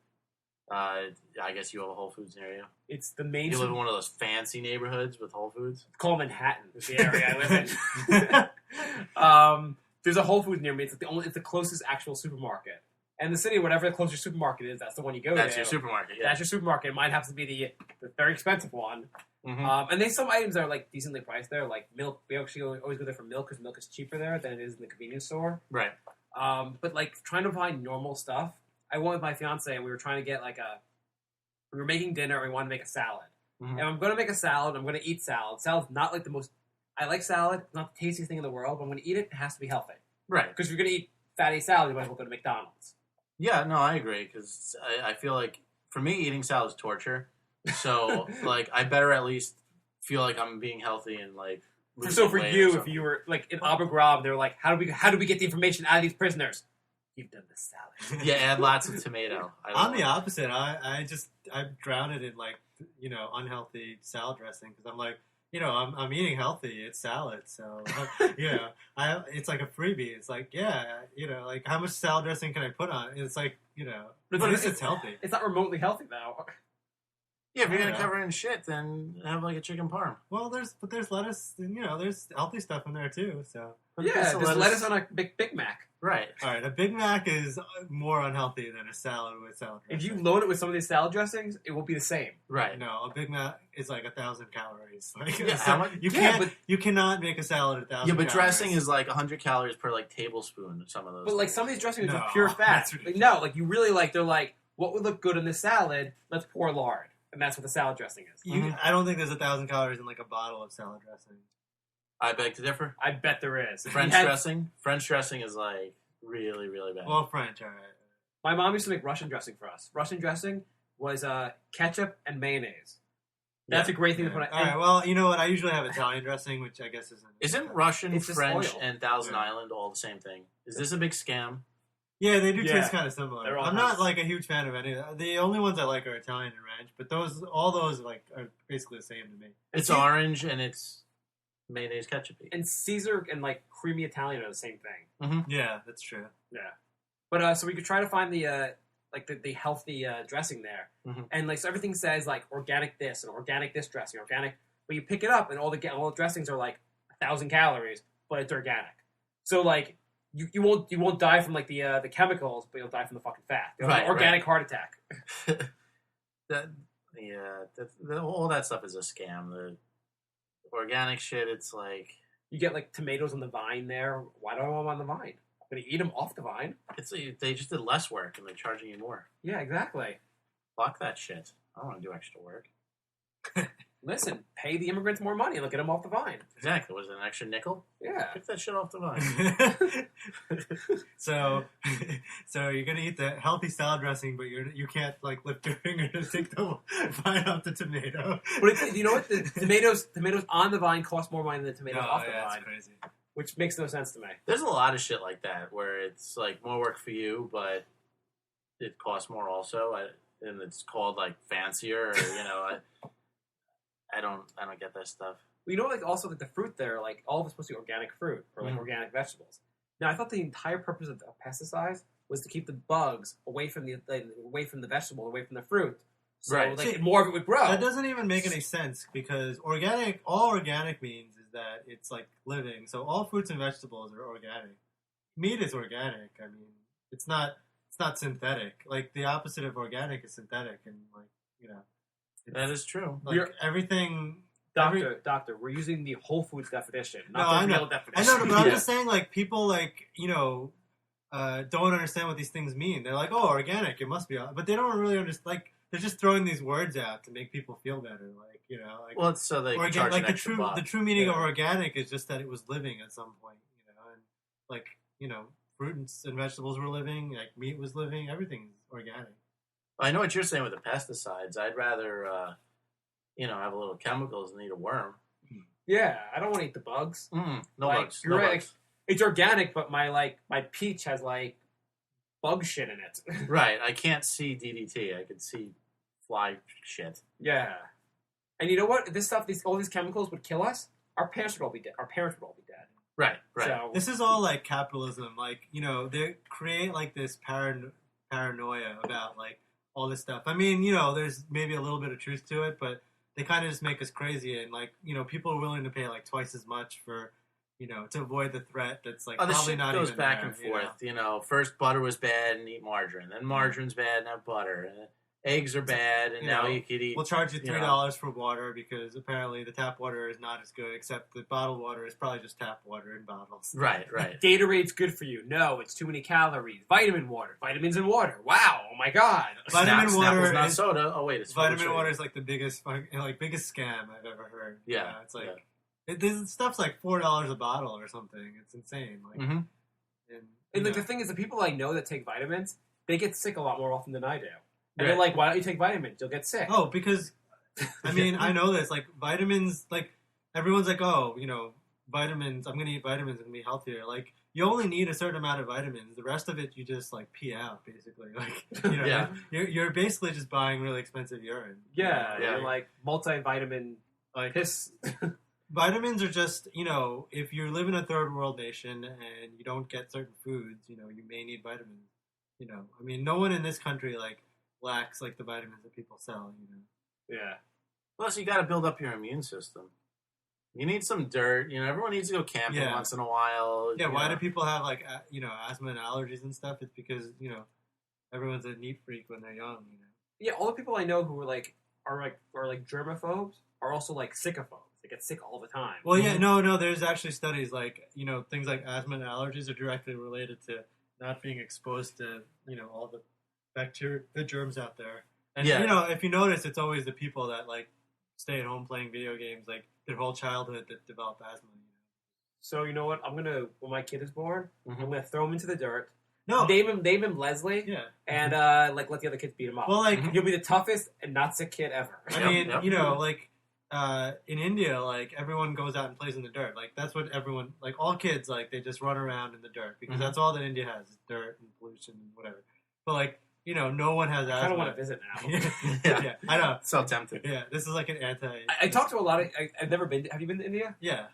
I guess you have a Whole Foods near you. It's the main. You live in one of those fancy neighborhoods with Whole Foods. Call Manhattan is the area I live in. There's a Whole Foods near me. It's the closest actual supermarket, And the city, whatever the closest supermarket is, that's the one you go That's to. your supermarket. Yeah. That's your supermarket. It might have to be the very expensive one. Mm-hmm. And then some items are like decently priced there, like milk. We actually always go there for milk because milk is cheaper there than it is in the convenience store. Right. But like trying to find normal stuff, I went with my fiance and we were trying to get we were making dinner and we wanted to make a salad. Mm-hmm. And I'm going to make a salad. I'm going to eat salad. Salad's not like the most. I like salad. It's not the tastiest thing in the world. But I'm going to eat it. It has to be healthy. Right. Because if you're going to eat fatty salad, you might as well go to McDonald's. Yeah, no, I agree, because I feel like, for me, eating salad is torture. So, like, I better at least feel like I'm being healthy and, like, So for you, if you were, like, in Abu Ghraib, they were like, how do we get the information out of these prisoners? You've done the salad. Yeah, add lots of tomato. I'm the opposite. I drown it in, like, unhealthy salad dressing, because I'm like, I'm eating healthy. It's salad, so it's like a freebie. It's like, like how much salad dressing can I put on? It's like, But at least it's healthy. It's not remotely healthy though. Yeah, if you're gonna cover it in shit, then have like a chicken parm. Well, there's lettuce. There's healthy stuff in there too. So there's lettuce on a Big Mac. Right. All right, a Big Mac is more unhealthy than a salad with salad dressing. If you load it with some of these salad dressings, it will be the same. Right. No, a Big Mac is like 1,000 calories. Like, you cannot make a salad 1,000 calories. Yeah, but dressing is like 100 calories per like tablespoon. Some of those. But like some of these dressings are pure fat. Like, no, like you really like. They're like, what would look good in this salad? Let's pour lard, and that's what the salad dressing is. I don't think there's 1,000 calories in like a bottle of salad dressing. I beg to differ. I bet there is. French dressing is like really, really bad. Well, French, all right. My mom used to make Russian dressing for us. Russian dressing was ketchup and mayonnaise. That's a great thing to put on. All right, well, you know what? I usually have Italian dressing, which I guess Isn't Russian, it's French, and Thousand Island all the same thing? Is this a big scam? Yeah, they do taste kind of similar. I'm not nice. like a huge fan of any of that. The only ones I like are Italian and ranch, but all those like are basically the same to me. It's orange and it's mayonnaise ketchupy. And Caesar and like creamy Italian are the same thing. Mm-hmm. Yeah, that's true. Yeah, but so we could try to find the healthy dressing there, and like so everything says like organic this and organic this dressing, organic. But you pick it up and all the dressings are like 1,000 calories, but it's organic. So like you won't die from like the chemicals, but you'll die from the fucking fat. You'll have an organic heart attack. All that stuff is a scam. The organic shit, it's like you get like tomatoes on the vine there. Why do I want them on the vine? I'm gonna eat them off the vine. It's they just did less work and they're charging you more. Yeah, exactly. Fuck that shit. I don't want to do extra work. Listen, pay the immigrants more money and get them off the vine. Exactly. Was it an extra nickel? Yeah. Get that shit off the vine. So you're gonna eat the healthy salad dressing, but you can't like lift your finger to take the vine off the tomato. But you know what? The tomatoes on the vine cost more money than the tomatoes off the vine. That's crazy. Which makes no sense to me. There's a lot of shit like that where it's like more work for you, but it costs more also, and it's called like fancier. Or, I don't get that stuff. Well, you know, like also like the fruit there, like all of it's supposed to be organic fruit or like organic vegetables. Now, I thought the entire purpose of pesticides was to keep the bugs away from the vegetable, away from the fruit. So more of it would grow. That doesn't even make any sense because all organic means is that it's like living. So all fruits and vegetables are organic. Meat is organic. I mean, it's not synthetic. Like the opposite of organic is synthetic, and that is true. Like everything. Doctor, we're using the Whole Foods definition, not the real definition. I know, but I'm just saying, like people don't understand what these things mean. They're like, oh, organic, it must be, but they don't really understand. Like they're just throwing these words out to make people feel better. Well, it's so they can charge an extra buck. The true meaning of organic is just that it was living at some point, and fruits and vegetables were living, like meat was living, everything's organic. I know what you're saying with the pesticides. I'd rather, have a little chemicals than eat a worm. Yeah, I don't want to eat the bugs. No bugs. You're right. Bugs. It's organic, but my peach has bug shit in it. Right. I can't see DDT. I can see fly shit. Yeah. And you know what? This stuff, all these chemicals would kill us. Our parents would all be dead. Right. So, this is all like capitalism. They create like this paranoia about like all this stuff. I mean, there's maybe a little bit of truth to it, but they kind of just make us crazy. And people are willing to pay like twice as much for, to avoid the threat that's like Oh, the probably shit not goes even back there, and forth. First butter was bad and eat margarine. Then margarine's bad and have butter. And eggs are bad and now you could eat. We'll charge you $3 for water because apparently the tap water is not as good, except the bottled water is probably just tap water in bottles. Right. Gatorade's good for you. No, it's too many calories. Vitamin water. Vitamins in water. Wow. Oh my God. Vitamin water is not is soda. Oh wait, it's vitamin water is like the biggest scam I've ever heard. Yeah, it's like this stuff's like $4 a bottle or something. It's insane. Like, and like the thing is, the people I know that take vitamins, they get sick a lot more often than I do. And Right. they're like, why don't you take vitamins? You'll get sick. Oh, because I mean, I know this. Like vitamins, like everyone's like, oh, vitamins. I'm gonna eat vitamins and be healthier. Like you only need a certain amount of vitamins. The rest of it, you just like pee out, basically. Like you're basically just buying really expensive urine. Yeah. You're like multivitamin Like piss. vitamins are just if you live in a third world nation and you don't get certain foods, you may need vitamins. I mean, no one in this country like lacks like the vitamins that people sell. Yeah. Plus, you got to build up your immune system. You need some dirt. Everyone needs to go camping once in a while. Yeah. Why do people have like asthma and allergies and stuff? It's because everyone's a neat freak when they're young. Yeah. All the people I know who are germaphobes are also like sycophobes. They get sick all the time. Well, yeah, no. There's actually studies like things like asthma and allergies are directly related to not being exposed to all the bacteria, the germs out there. And if you notice, it's always the people that like stay at home playing video games like their whole childhood that develop asthma. So you know what? When my kid is born, I'm gonna throw him into the dirt. No, name him Leslie. Yeah, and let the other kids beat him up. Well, like you'll be the toughest and not sick kid ever. I mean, like in India, like everyone goes out and plays in the dirt. Like that's what everyone, like all kids, like they just run around in the dirt because that's all that India has is dirt and pollution and whatever. But like no one has asthma. I kind of want to visit now. yeah, I know. So tempted. Yeah, this is like an anti. I talked to a lot of. I've never been. Have you been to India? Yeah.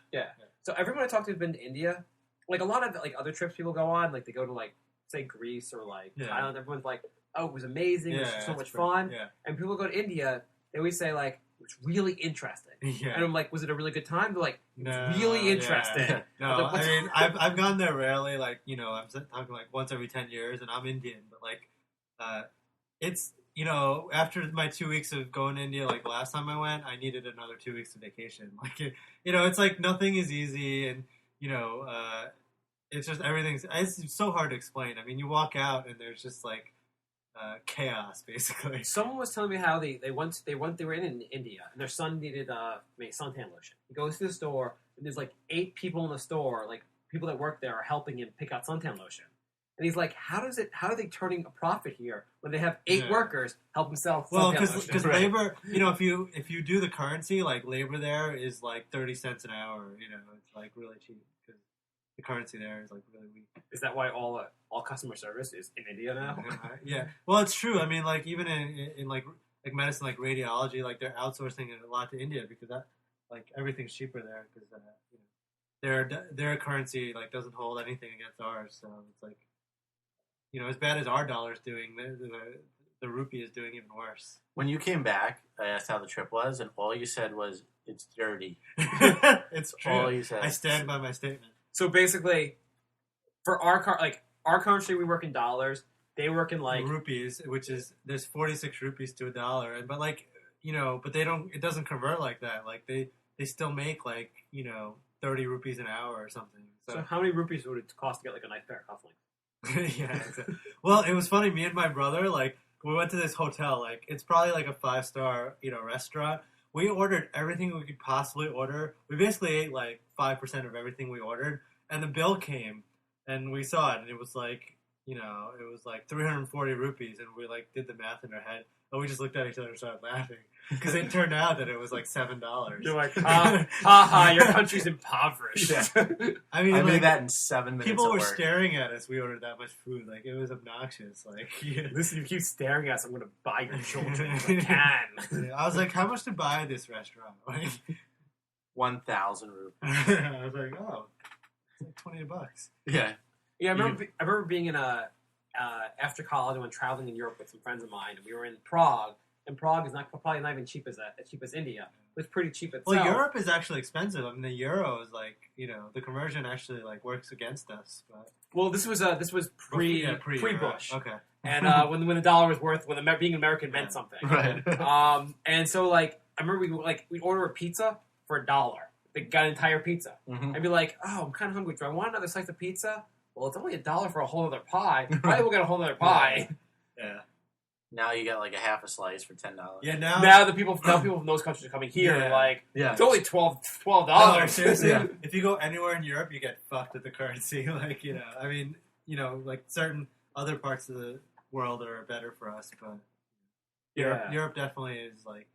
So everyone I talked to has been to India. Like a lot of like other trips people go on, like they go to like say Greece or like Thailand. Everyone's like, "Oh, it was amazing. It was so much fun." Yeah. And people go to India, they always say like, "It was really interesting." Yeah. And I'm like, "Was it a really good time?" They're like, "It's really interesting." Yeah. No, like, I mean, I've gone there rarely. Like I'm talking like once every 10 years, and I'm Indian, but like, it's after my 2 weeks of going to India, like last time I went, I needed another 2 weeks of vacation. Like it's like nothing is easy, and it's just it's so hard to explain. I mean, you walk out and there's just like chaos, basically. Someone was telling me how they were in India and their son needed suntan lotion. He goes to the store and there's like 8 people in the store, like people that work there are helping him pick out suntan lotion. And he's like, how are they turning a profit here when they have 8 workers help themselves? Well, because labor, if you do the currency, like labor there is like 30 cents an hour. It's like really cheap because the currency there is like really weak. Is that why all customer service is in India now? Yeah. Well, it's true. I mean, like even in like medicine, like radiology, like they're outsourcing it a lot to India because that like everything's cheaper there because their currency like doesn't hold anything against ours. So it's like. As bad as our dollar's doing, the rupee is doing even worse. When you came back, I asked how the trip was, and all you said was, "It's dirty." It's true. All you said. I stand by my statement. So basically, for our country, we work in dollars. They work in like rupees, which is there's 46 rupees to $1, but like but they don't. It doesn't convert like that. Like they still make like 30 rupees an hour or something. So how many rupees would it cost to get like a nice pair of cufflinks? Yeah, exactly. Well, it was funny. Me and my brother, like, we went to this hotel. Like, it's probably like a 5-star, restaurant. We ordered everything we could possibly order. We basically ate like 5% of everything we ordered, and the bill came, and we saw it, and it was like, it was like 340 rupees, and we like did the math in our head, and we just looked at each other and started laughing because it turned out that it was like $7. You're like, ha, your country's impoverished. Yeah. I mean, I made that in 7 minutes. People were staring at us. We ordered that much food. Like, it was obnoxious. Like, listen, you keep staring at us, I'm going to buy your children if I can. I was like, how much to buy this restaurant? Like, 1,000 rupees. I was like, oh, it's like $20. Yeah. Yeah, I remember being in after college, I went traveling in Europe with some friends of mine, and we were in Prague, in Prague is probably not even cheap as India. It's pretty cheap itself. Well, Europe is actually expensive. I mean, the euro is like, the conversion actually like works against us. But well, this was pre Bush. Okay. And when the dollar was worth, being American meant something. Right. And so like I remember we'd order a pizza for $1. They got an entire pizza. Mm-hmm. I'd be like, oh, I'm kind of hungry. Do I want another slice of pizza? Well, it's only $1 for a whole other pie. Might as well get a whole other pie. Yeah. Now you get like a half a slice for $10. Yeah. Now people from those countries are coming here. Yeah. Like, Yeah. it's only $12. No, seriously, Yeah. if you go anywhere in Europe, you get fucked with the currency. Like, I mean, like certain other parts of the world are better for us, but Europe definitely is like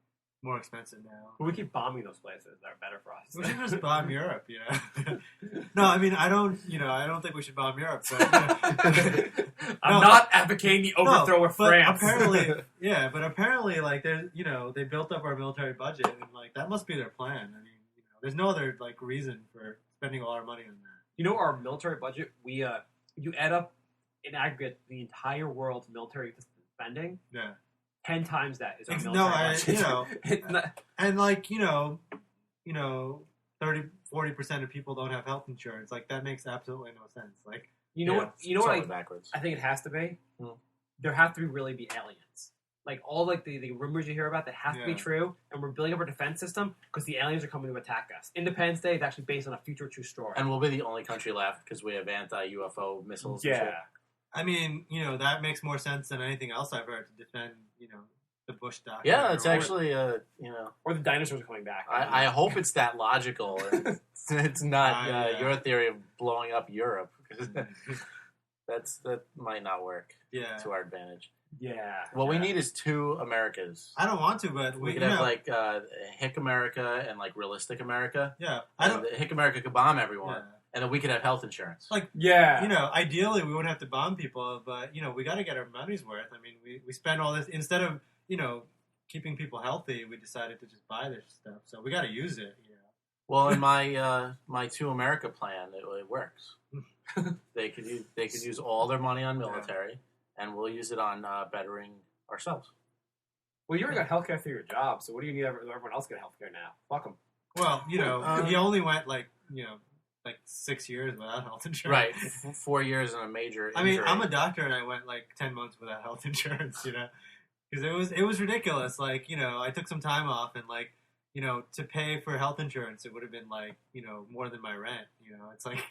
more expensive now. But we keep bombing those places that are better for us. We should just bomb Europe, No, I mean, I don't think we should bomb Europe. But, I'm not advocating the overthrow of France. Apparently, like, they built up our military budget, and like that must be their plan. I mean, there's no other like reason for spending all our money on that. Our military budget, we you add up in aggregate the entire world's military spending. Yeah. 10 times that is our military budget. It's not, and like 30-40% of people don't have health insurance. Like that makes absolutely no sense. Like what backwards. I think it has to be. Hmm. There have to really be aliens. Like all like the rumors you hear about that have to be true, and we're building up our defense system because the aliens are coming to attack us. Independence Day is actually based on a future true story, and we'll be the only country left because we have anti-UFO missiles. And shit. I mean, that makes more sense than anything else I've heard to defend, the Bush doctrine. Yeah, it's actually, or the dinosaurs are coming back. I hope it's that logical. It's not your theory of blowing up Europe. That might not work to our advantage. Yeah. What we need is 2 Americas. I don't want to, but we could have like Hick America and like Realistic America. Yeah. Hick America could bomb everyone. Yeah. And then we could have health insurance. Like, ideally we wouldn't have to bomb people, but, we got to get our money's worth. I mean, we spend all this, instead of, keeping people healthy, we decided to just buy their stuff. So we got to use it, Well, in my 2 America plan, it works. They could use all their money on military, and we'll use it on bettering ourselves. Well, you already got healthcare through your job, so what do you need everyone else get healthcare now? Fuck them. Well, you only went like 6 years without health insurance. Right. 4 years in a major injury. I mean, I'm a doctor and I went like 10 months without health insurance, because it was ridiculous. Like, I took some time off and like, to pay for health insurance, it would have been like, more than my rent. It's like,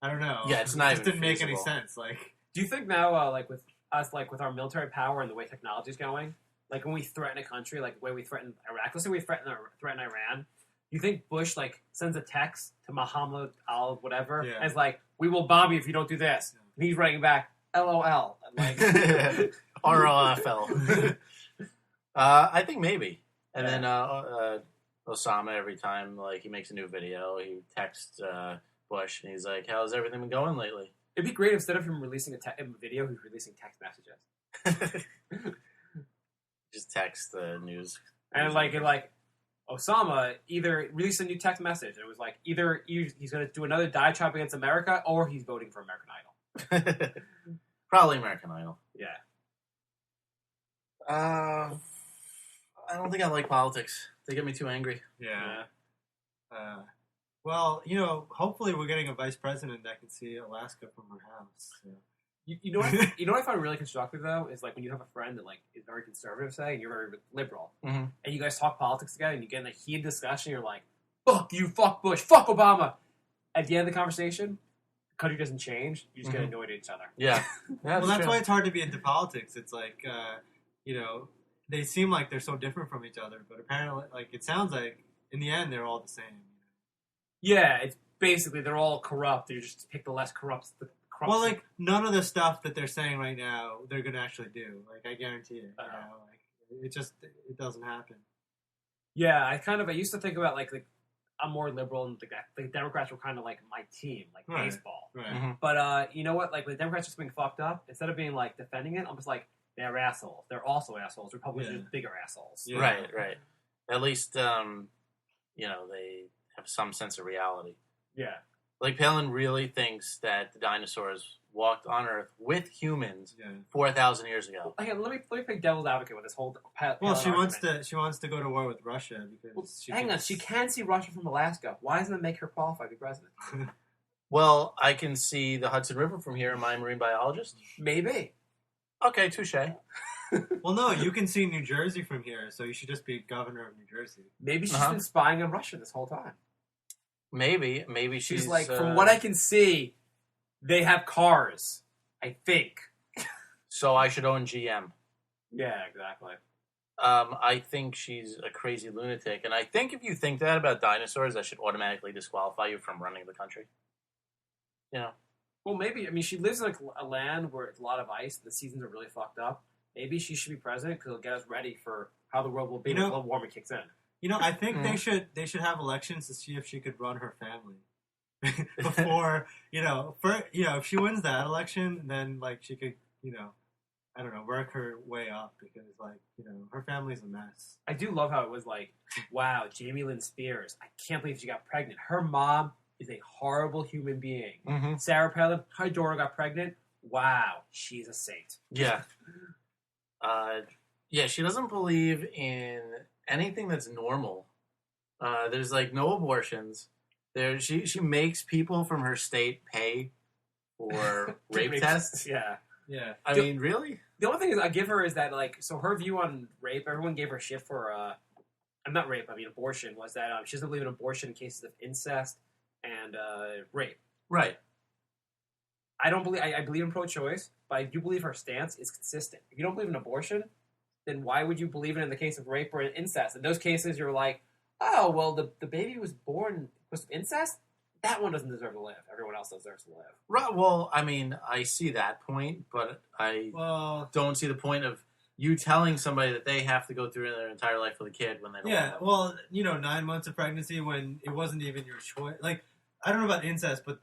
I don't know. Yeah, it's not it just even didn't make feasible. any sense. Like, do you think now, like with us, like with our military power and the way technology is going, like when we threaten a country, like the way we threaten Iraq, let's say we threaten Iran, do you think Bush like sends a text to Muhammad al whatever as like, we will bomb you if you don't do this? And he's writing back, LOL. And like ROFL. I think maybe. And then Osama, every time like he makes a new video, he texts Bush and he's like, "How's everything been going lately?" It'd be great instead of him releasing a video, he's releasing text messages. Just text the news. And like Osama either released a new text message. It was like either he's going to do another diatribe against America or he's voting for American Idol. Probably American Idol. Yeah. I don't think I like politics. They get me too angry. Yeah. Well, hopefully we're getting a vice president that can see Alaska from her house. So. You know what I find really constructive though is like when you have a friend that like is very conservative, say, and you're very liberal, and you guys talk politics together, and you get in a heated discussion. You're like, "Fuck you, fuck Bush, fuck Obama." At the end of the conversation, the country doesn't change. You just get annoyed at each other. Yeah. Well, that's why it's hard to be into politics. It's like, they seem like they're so different from each other, but apparently, like, it sounds like in the end they're all the same. Yeah, it's basically they're all corrupt. You just pick the less corrupt. Well, like, none of the stuff that they're saying right now, they're going to actually do. Like, I guarantee it. Like, it doesn't happen. Yeah, I used to think about, like I'm more liberal, and the Democrats were kind of like my team, like baseball. Right. Mm-hmm. But, you know what? Like, when the Democrats just being fucked up, instead of being, like, defending it, I'm just like, they're assholes. They're also assholes. Republicans are just bigger assholes. Yeah. Right. At least, they have some sense of reality. Yeah. Like, Palin really thinks that the dinosaurs walked on Earth with humans Yeah. 4,000 years ago. Hang on, let me play devil's advocate with this whole. Well, she wants to go to war with Russia because Well, hang on, she can see Russia from Alaska. Why doesn't it make her qualify to be president? Well, I can see the Hudson River from here. Am I a marine biologist? Maybe. Okay, touche. Well, no, you can see New Jersey from here, so you should just be governor of New Jersey. Maybe she's been spying on Russia this whole time. Maybe She's like, from what I can see, they have cars. I think. So I should own GM. Yeah, exactly. I think she's a crazy lunatic, and I think if you think that about dinosaurs, that should automatically disqualify you from running the country. You know? Well, maybe. I mean, she lives in a land where it's a lot of ice. The seasons are really fucked up. Maybe she should be president because it'll get us ready for how the world will be when global warming kicks in. You know, I think they should have elections to see if she could run her family before if she wins that election, then like she could I don't know, work her way up because her family's a mess. I do love how it was like, wow, Jamie Lynn Spears. I can't believe she got pregnant. Her mom is a horrible human being. Mm-hmm. Sarah Palin, her daughter got pregnant. Wow, she's a saint. Yeah. She doesn't believe in anything that's normal. There's like no abortions. She makes people from her state pay for rape tests. Yeah. Yeah. I mean, really? The only thing I give her is that, like, so her view on rape, everyone gave her shit for, not rape, I mean abortion, was that she doesn't believe in abortion in cases of incest and rape. Right. I believe in pro-choice, but I do believe her stance is consistent. If you don't believe in abortion, then why would you believe in the case of rape or incest? In those cases, you're like, oh, well, the baby was born because of incest? That one doesn't deserve to live. Everyone else deserves to live. Right. Well, I mean, I see that point, but I don't see the point of you telling somebody that they have to go through their entire life with a kid when they don't. Yeah. Well, 9 months of pregnancy when it wasn't even your choice. Like, I don't know about incest, but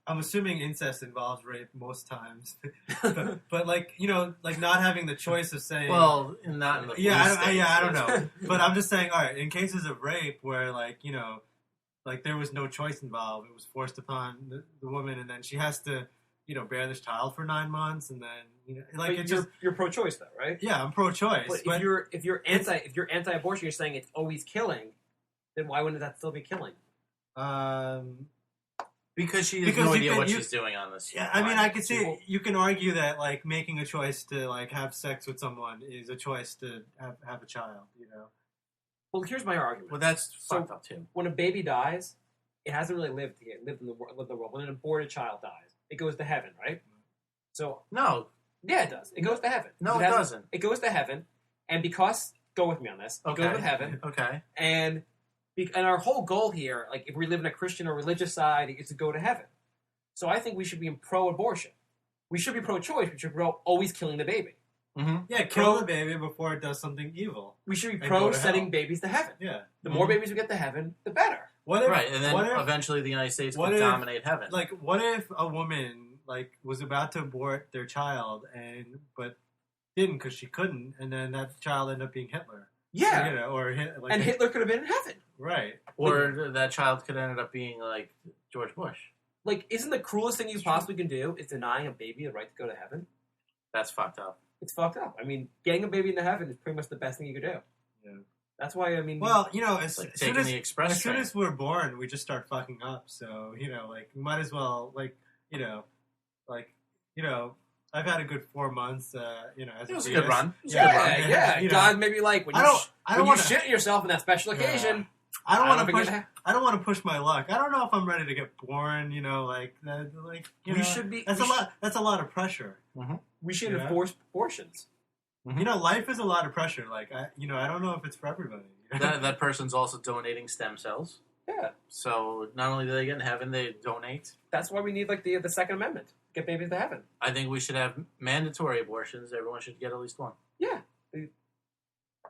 I'm assuming incest involves rape most times. but not having the choice of saying. Well, not in the I don't know. But I'm just saying, all right, in cases of rape where there was no choice involved. It was forced upon the woman, and then she has to, bear this child for 9 months, and then you're pro-choice though, right? Yeah, I'm pro-choice. But if you're anti-abortion, you're saying it's always killing. Then why wouldn't that still be killing? Because she has no idea what she's doing on this. Yeah, I mean, I could see you can argue that making a choice to have sex with someone is a choice to have a child. Well, here's my argument. Well, that's fucked up too. When a baby dies, it hasn't really lived in the world. When an aborted child dies, it goes to heaven, right? So no, yeah, it does. It goes to heaven. No, it doesn't. It goes to heaven, and because go with me on this. It goes to heaven. Okay. And our whole goal here, like if we live in a Christian or religious society, is to go to heaven. So I think we should be pro-abortion. We should be pro-choice. We should be always killing the baby. Mm-hmm. Yeah, kill the baby before it does something evil. We should be pro-sending babies to heaven. Yeah. The more babies we get to heaven, the better. And then eventually the United States will dominate heaven. Like, what if a woman was about to abort their child but didn't because she couldn't, and then that child ended up being Hitler? Yeah. And Hitler could have been in heaven. Right. Or that child could have ended up being like George Bush. Like, isn't the cruelest thing you possibly can do is denying a baby the right to go to heaven? That's fucked up. It's fucked up. I mean, getting a baby into heaven is pretty much the best thing you could do. Yeah. That's why, I mean... Well, as soon as we're born, we just start fucking up. So, we might as well, I've had a good 4 months, as it was a good run. Yeah. God, maybe when you shit yourself on that special occasion... I don't want to push my luck. I don't know if I'm ready to get born. Should be. That's a lot of pressure. Mm-hmm. We should enforce abortions. Mm-hmm. Life is a lot of pressure. I don't know if it's for everybody. that person's also donating stem cells. Yeah. So not only do they get in heaven, they donate. That's why we need the Second Amendment. Get babies to heaven. I think we should have mandatory abortions. Everyone should get at least one. Yeah.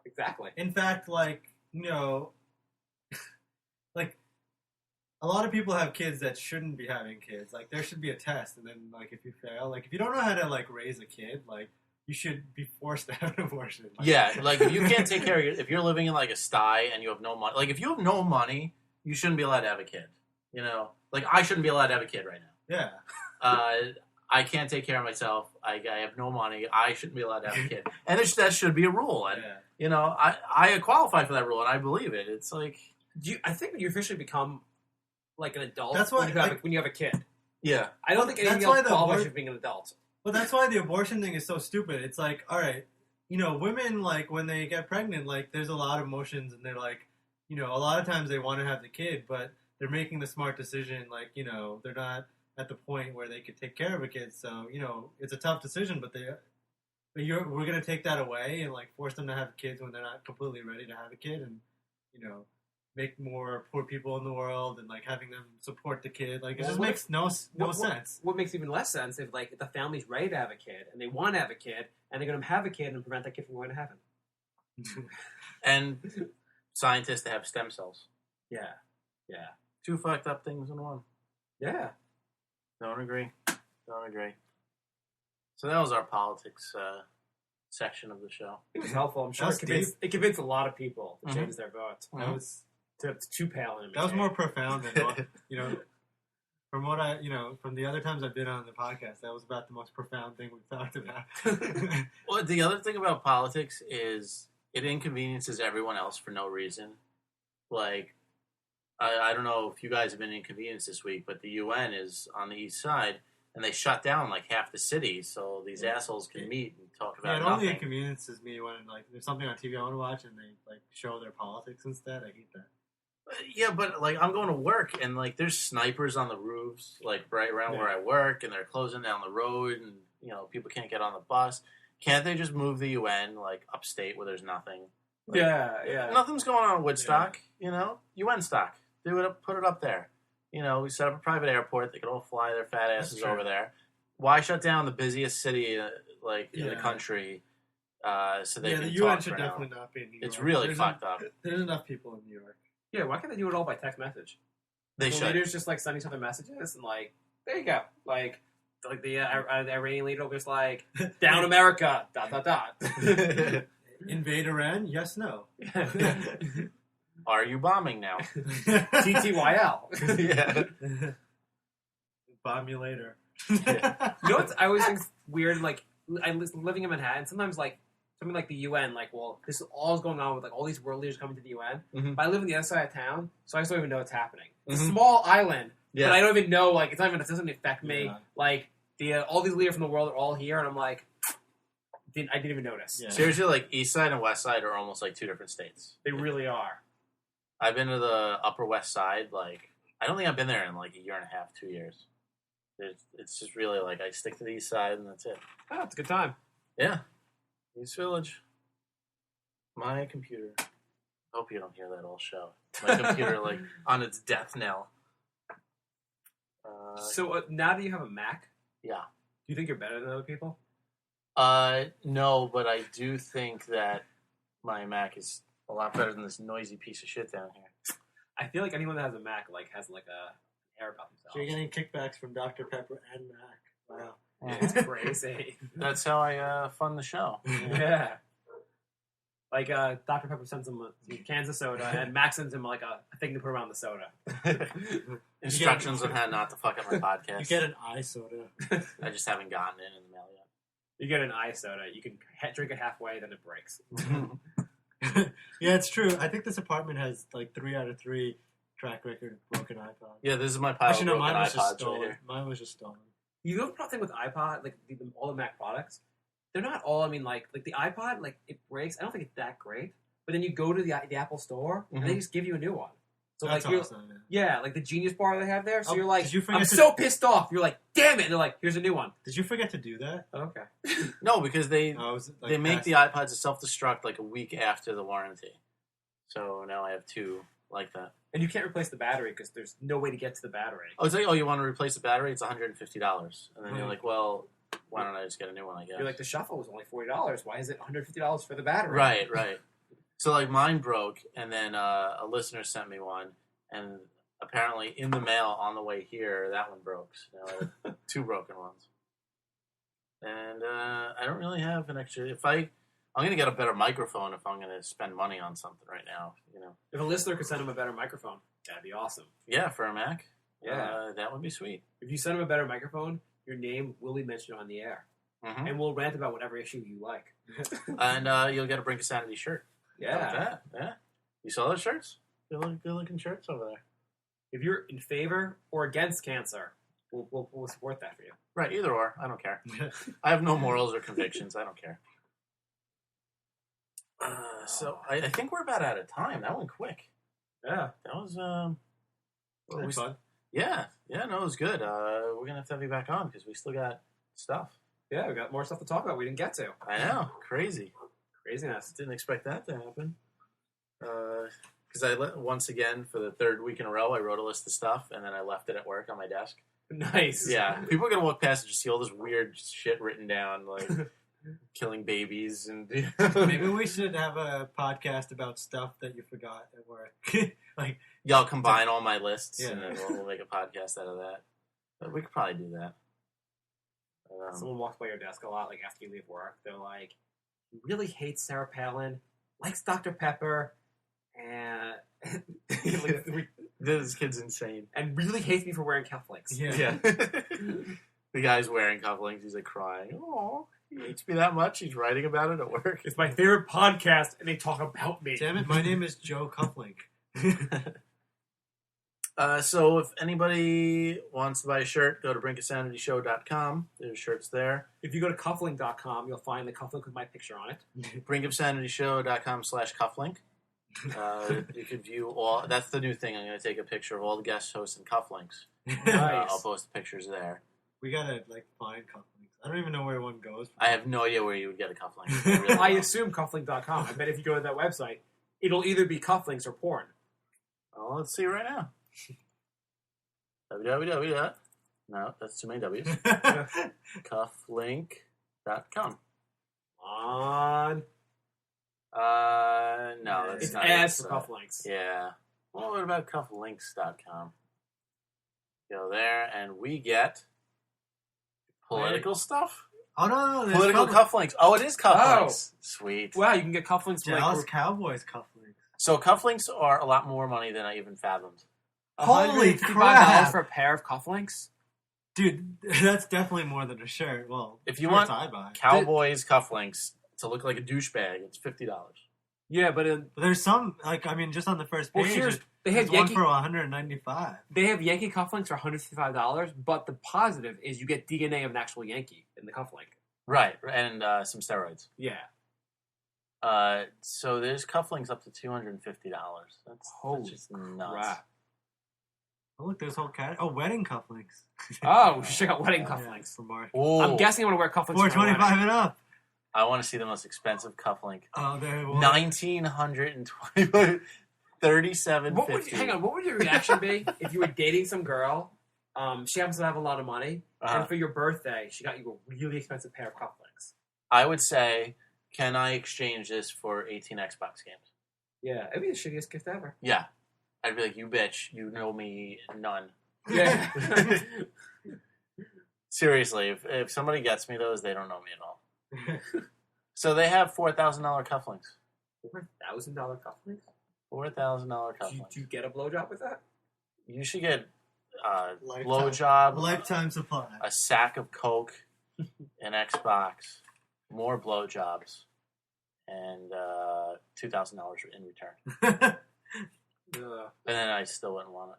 Exactly. In fact, a lot of people have kids that shouldn't be having kids. There should be a test, and then if you fail, if you don't know how to raise a kid, you should be forced to have an abortion. If you can't take care of if you're living in a sty and you have no money, if you have no money, you shouldn't be allowed to have a kid. I shouldn't be allowed to have a kid right now. Yeah. I can't take care of myself. I have no money. I shouldn't be allowed to have a kid. And that should be a rule. And, you know, I qualify for that rule, and I believe it. It's like... I think when you officially become, like, an adult, That's why, when you have a kid. Yeah. I don't think anything else qualifies for being an adult. Well, that's why the abortion thing is so stupid. It's like, all right, you know, women, like, when they get pregnant, like, there's a lot of emotions, and they're like, you know, a lot of times they want to have the kid, but they're making the smart decision, like, you know, they're not at the point where they could take care of a kid, so, you know, it's a tough decision, but we're going to take that away and, like, force them to have kids when they're not completely ready to have a kid, and, you know, make more poor people in the world, and, like, having them support the kid. Like, it just makes no sense. What makes even less sense if, like, the family's ready to have a kid, and they want to have a kid, and they're going to have a kid and prevent that kid from going to heaven. And scientists have stem cells. Yeah. Two fucked up things in one. Yeah. Don't agree. So that was our politics section of the show. It was helpful. I'm sure it convinced a lot of people to change their vote. That was... It's too pale in That was more profound than what, you know, from what from the other times I've been on the podcast, that was about the most profound thing we've talked about. Well, the other thing about politics is it inconveniences everyone else for no reason. Like, I don't know if you guys have been inconvenienced this week, but the UN is on the east side, and they shut down like half the city, so these assholes can meet and talk about it nothing. only inconveniences me when, like, there's something on TV I want to watch and they, like, show their politics instead. I hate that. Yeah, but, like, I'm going to work, and, like, there's snipers on the roofs, like, right around where I work, and they're closing down the road, and, you know, people can't get on the bus. Can't they just move the UN, like, upstate where there's nothing? Like, yeah. Nothing's going on in Woodstock, you know? UN stock. Put it up there. You know, we set up a private airport. They could all fly their fat asses over there. Why shut down the busiest city, in the country, so they can the talk UN should for an hour? definitely not be in New York. It's really fucked up. There's enough people in New York. Yeah, why can't they do it all by text message? They should. Leaders just, like, send each other messages and, like, there you go. Like the Iranian leader will just, like, down America, ... Invade Iran? Yes, no. Are you bombing now? TTYL. Yeah. Bomb you later. You know what I always think weird? Like, I'm living in Manhattan. Sometimes, like, something like the UN, like, well, this is all going on with, like, all these world leaders coming to the UN. Mm-hmm. But I live on the other side of town, so I just don't even know what's happening. It's a small island, but I don't even know, like, it doesn't affect me. Yeah. Like, all these leaders from the world are all here, and I'm like, I didn't even notice. Yeah. Seriously, like, East Side and West Side are almost like two different states. They really are. I've been to the Upper West Side, like, I don't think I've been there in, like, a year and a half, 2 years. It's just really, like, I stick to the East Side, and that's it. Oh, it's a good time. Yeah. East Village. My computer. I hope you don't hear that all show. My computer, like, on its death knell. So, now that you have a Mac, yeah. do you think you're better than other people? No, but I do think that my Mac is a lot better than this noisy piece of shit down here. I feel like anyone that has a Mac, like, has, like, a air about themselves. So you're getting kickbacks from Dr. Pepper and Mac. Wow. Yeah, it's crazy. That's how I fund the show. Yeah. Like, Dr. Pepper sends him some cans of soda, and Mac sends him, like, a thing to put around the soda. Instructions on how not to fuck up my podcast. You get an eye soda. I just haven't gotten it in the mail yet. You get an ice soda. You can drink it halfway, then it breaks. Yeah, it's true. I think this apartment has like 3 out of 3 track record of broken iPod. Yeah, this is my pile Actually, of no, broken mine was just iPods stolen. right here. Mine was just stolen. You know the thing with iPod, like all the Mac products, they're not all. I mean, like the iPod, like it breaks. I don't think it's that great. But then you go to the Apple Store and they just give you a new one. So That's like, awesome. yeah, like the Genius Bar they have there. So Oh, you're like, did you forget I'm to- so pissed off. You're like, damn it. And they're like, here's a new one. Did you forget to do that? Okay. No, because they Was it, like, they make past- the iPods a self-destruct like a week after the warranty. So now I have 2 like that. And you can't replace the battery because there's no way to get to the battery. Oh, it's like, oh, you want to replace the battery? It's $150. And then you're like, well, why don't I just get a new one, I guess? You're like, the Shuffle was only $40. Why is it $150 for the battery? Right. So, like, mine broke, and then a listener sent me one, and apparently in the mail on the way here, that one broke. So now I have 2 broken ones. And I don't really have an extra... I'm going to get a better microphone if I'm going to spend money on something right now, you know. If a listener could send him a better microphone, that'd be awesome. Yeah, for a Mac. Yeah. That would be sweet. If you send him a better microphone, your name will be mentioned on the air. Mhm. And we'll rant about whatever issue you like. And you'll get a Brink of Sanity shirt. Yeah. Like that. Yeah. You saw those shirts? Good looking shirts over there. If you're in favor or against cancer, we'll support that for you. Right, either or. I don't care. I have no morals or convictions. I don't care. So I think we're about out of time. That went quick. Yeah. That was That's fun. Yeah, no, it was good. We're gonna have to have you back on because we still got stuff. Yeah, we got more stuff to talk about we didn't get to. I know, crazy. Craziness. Didn't expect that to happen. Because once again, for the third week in a row, I wrote a list of stuff and then I left it at work on my desk. Nice. Yeah, people are gonna walk past and just see all this weird shit written down, like killing babies and. Maybe we should have a podcast about stuff that you forgot at work. Like, y'all combine all my lists Yeah. and then we'll make a podcast out of that. But we could probably do that. Someone walks by your desk a lot, like after you leave work. They're like, he really hates Sarah Palin, likes Dr. Pepper, and This kid's insane. and really hates me for wearing cufflinks. yeah. The guy's wearing cufflinks. He's like crying. Oh, he hates me that much. He's writing about it at work. It's my favorite podcast, and they talk about me. Damn it, my name is Joe Cufflink. So if anybody wants to buy a shirt, go to brinkofsanityshow.com. There's shirts there. If you go to cufflink.com, you'll find the cufflink with my picture on it. brinkofsanityshow.com/cufflink. You can view all. That's the new thing. I'm going to take a picture of all the guest hosts and cufflinks. Nice. I'll post the pictures there. We gotta find Cufflinks. I don't even know where one goes. I have no idea where you would get a cufflink. I really I don't. assume cufflink.com. I bet if you go to that website, it'll either be cufflinks or porn. Well, let's see right now. www. No, that's too many W's. Cufflink.com. On. No, that's It's not ads it. for cufflinks. Yeah. Well, what about cufflinks.com? Go there, and we get political stuff. Oh no, there's Political cufflinks. Oh, it is cufflinks. Sweet. Wow, you can get cufflinks for Dallas like Cowboys Cufflinks. So cufflinks are a lot more money than I even fathomed. Holy $155 crap. for a pair of cufflinks. Dude, that's definitely more than a shirt. Well, If you shirts want I buy. Cowboys cufflinks to look like a douchebag, it's $50. Yeah, but But there's some, just on the first well, page, here's they there's have one Yankee for $195. they have Yankee cufflinks for $155. But the positive is you get DNA of an actual Yankee in the cufflink. Right, and some steroids. Yeah. So there's cufflinks up to $250. That's Holy just nuts. crap. Oh, look, there's whole cat. Oh, wedding cufflinks. Oh, we should check out wedding Yeah, cufflinks. for Mark. Ooh, I'm guessing I'm gonna wear cufflinks. for my $425 wedding. and up. I want to see the most expensive cufflink. Oh, there. Well, 1920, 37.50. What would your reaction be if you were dating some girl? She happens to have a lot of money, and for your birthday, she got you a really expensive pair of cufflinks. I would say, can I exchange this for 18 Xbox games? Yeah, it'd be the shittiest gift ever. Yeah. I'd be like, you bitch, you know me none. Yeah. Seriously, if somebody gets me those, they don't know me at all. So they have $4,000 cufflinks. $4,000 cufflinks? $4,000 Do cufflinks. you get a blowjob with that? You should get a Lifetime. blowjob, Lifetime supply. a sack of Coke, an Xbox, more blowjobs, and $2,000 in return. And then I still wouldn't want it.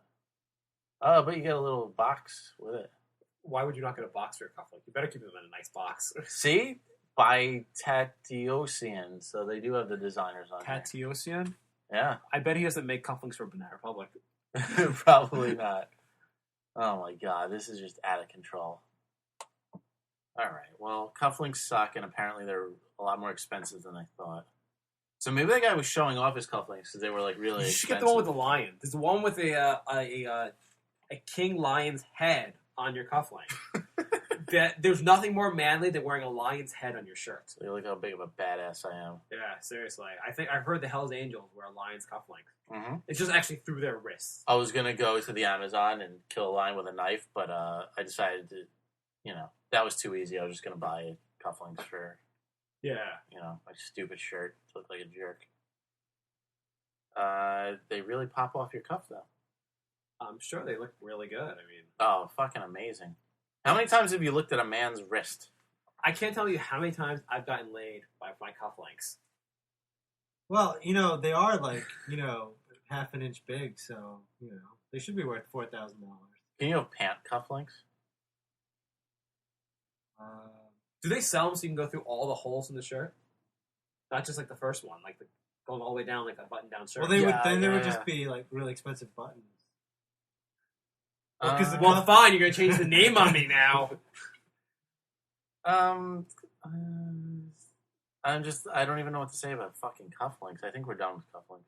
Oh, but you get a little box with it. Why would you not get a box for your cufflink? You better keep them in a nice box. See? By Tatiosian, so they do have the designers on there. Tatiosian? Yeah. I bet he doesn't make cufflinks for Banana Republic. Probably not. Oh my god, this is just out of control. Alright, well, cufflinks suck, and apparently they're a lot more expensive than I thought. So maybe that guy was showing off his cufflinks because they were like really You should expensive. get the one with the lion. There's the one with a king lion's head on your cufflink. There's nothing more manly than wearing a lion's head on your shirt. So look how big of a badass I am. Yeah, seriously. I've heard the Hell's Angels wear a lion's cufflink. Mm-hmm. It's just actually through their wrists. I was going to go to the Amazon and kill a lion with a knife, but I decided to, that was too easy. I was just going to buy cufflinks for, Yeah. my stupid shirt to look like a jerk. They really pop off your cuff, though. I'm sure they look really good. I mean, Oh, fucking amazing. How many times have you looked at a man's wrist? I can't tell you how many times I've gotten laid by my cufflinks. Well, they are like, half an inch big, so, they should be worth $4,000. Can you have pant cufflinks? Do they sell them so you can go through all the holes in the shirt? Not just like the first one, like going all the way down like a button-down shirt. Well, they would just be like really expensive buttons. Well, fine, you're gonna change the name on me now. I don't even know what to say about fucking cufflinks. I think we're done with cufflinks.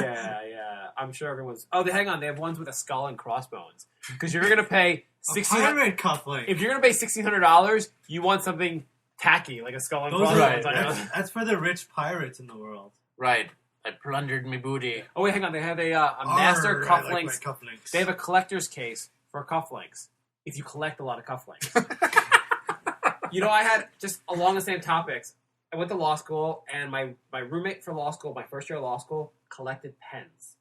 yeah. I'm sure everyone's. Oh, hang on. They have ones with a skull and crossbones. Because you're gonna pay $1,600 cufflink. If you're gonna pay $1,600, you want something tacky like a skull and crossbones. Right. That's for the rich pirates in the world. Right. I plundered me booty. Oh wait, hang on. They have a master cufflinks. Like cufflinks. They have a collector's case for cufflinks. If you collect a lot of cufflinks. I had just along the same topics. I went to law school, and my roommate for law school, my first year of law school, collected pens.